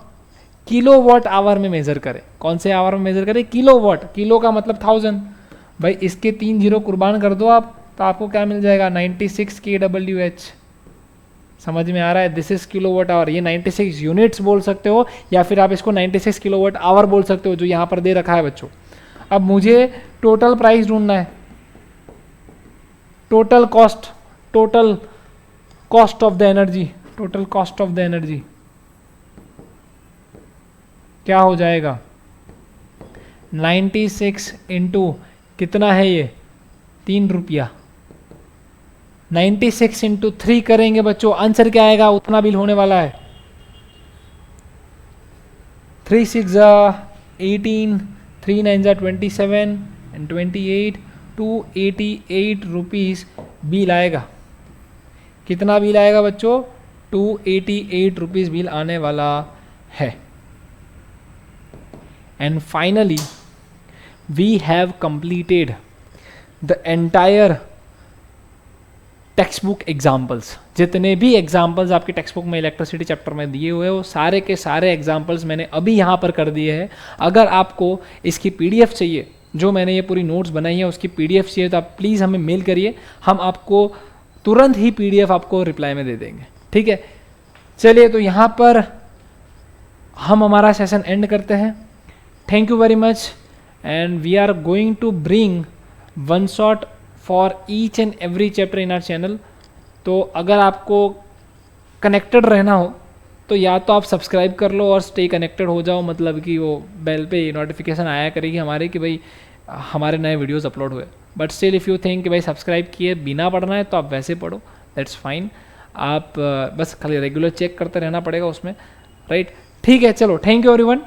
किलोवाट आवर में मेजर करें। कौन से आवर में मेजर करें? किलोवाट। किलो का मतलब 1000 भाई, इसके 3 जीरो कुर्बान कर दो आप तो आपको क्या मिल जाएगा 96 kWh। समझ में आ रहा है? This is kilowatt hour. ये 96 यूनिट्स बोल सकते हो या फिर आप इसको 96 किलोवाट आवर बोल सकते हो, जो यहाँ पर दे रखा है बच्चों। अब मुझे टोटल प्राइस ढूंढना है, total cost of the energy. Total cost of the energy क्या हो जाएगा? 96 इंटू कितना है ये? 3 रुपया। 96 इंटू 3 करेंगे बच्चों, आंसर क्या आएगा? उतना बिल होने वाला है। 3 6 18, 3 9 27 एंड 28, 288 रुपीज़ बिल आएगा। कितना बिल आएगा बच्चों? 288 रुपीज़ बिल आने वाला है। And finally we have completed the entire textbook examples. जितने भी एग्जाम्पल्स आपके टेक्स्ट बुक में इलेक्ट्रिसिटी चैप्टर में दिए हुए हैं, वो सारे के सारे एग्जाम्पल्स मैंने अभी यहाँ पर कर दिए हैं। अगर आपको इसकी पीडीएफ चाहिए, जो मैंने ये पूरी नोट्स बनाई है उसकी पीडीएफ चाहिए, तो आप प्लीज़ हमें मेल करिए, हम आपको तुरंत ही पीडीएफ आपको रिप्लाई में दे देंगे। ठीक है, चलिए तो यहाँ पर हम हमारा सेशन एंड करते हैं। Thank you very much and we are going to bring one shot for each and every chapter in our channel. तो अगर आपको कनेक्टेड रहना हो तो या तो आप सब्सक्राइब कर लो और स्टे कनेक्टेड हो जाओ, मतलब कि वो बेल पे नोटिफिकेशन आया करेगी हमारे कि भाई हमारे नए वीडियोस अपलोड हुए। But still if you think कि भाई सब्सक्राइब किए बिना पढ़ना है तो आप वैसे पढ़ो, दैट्स फाइन। आप बस खाली रेगुलर चेक करते रहना पड़ेगा उसमें, राइट? ठीक है, चलो, थैंक यू एवरीवन।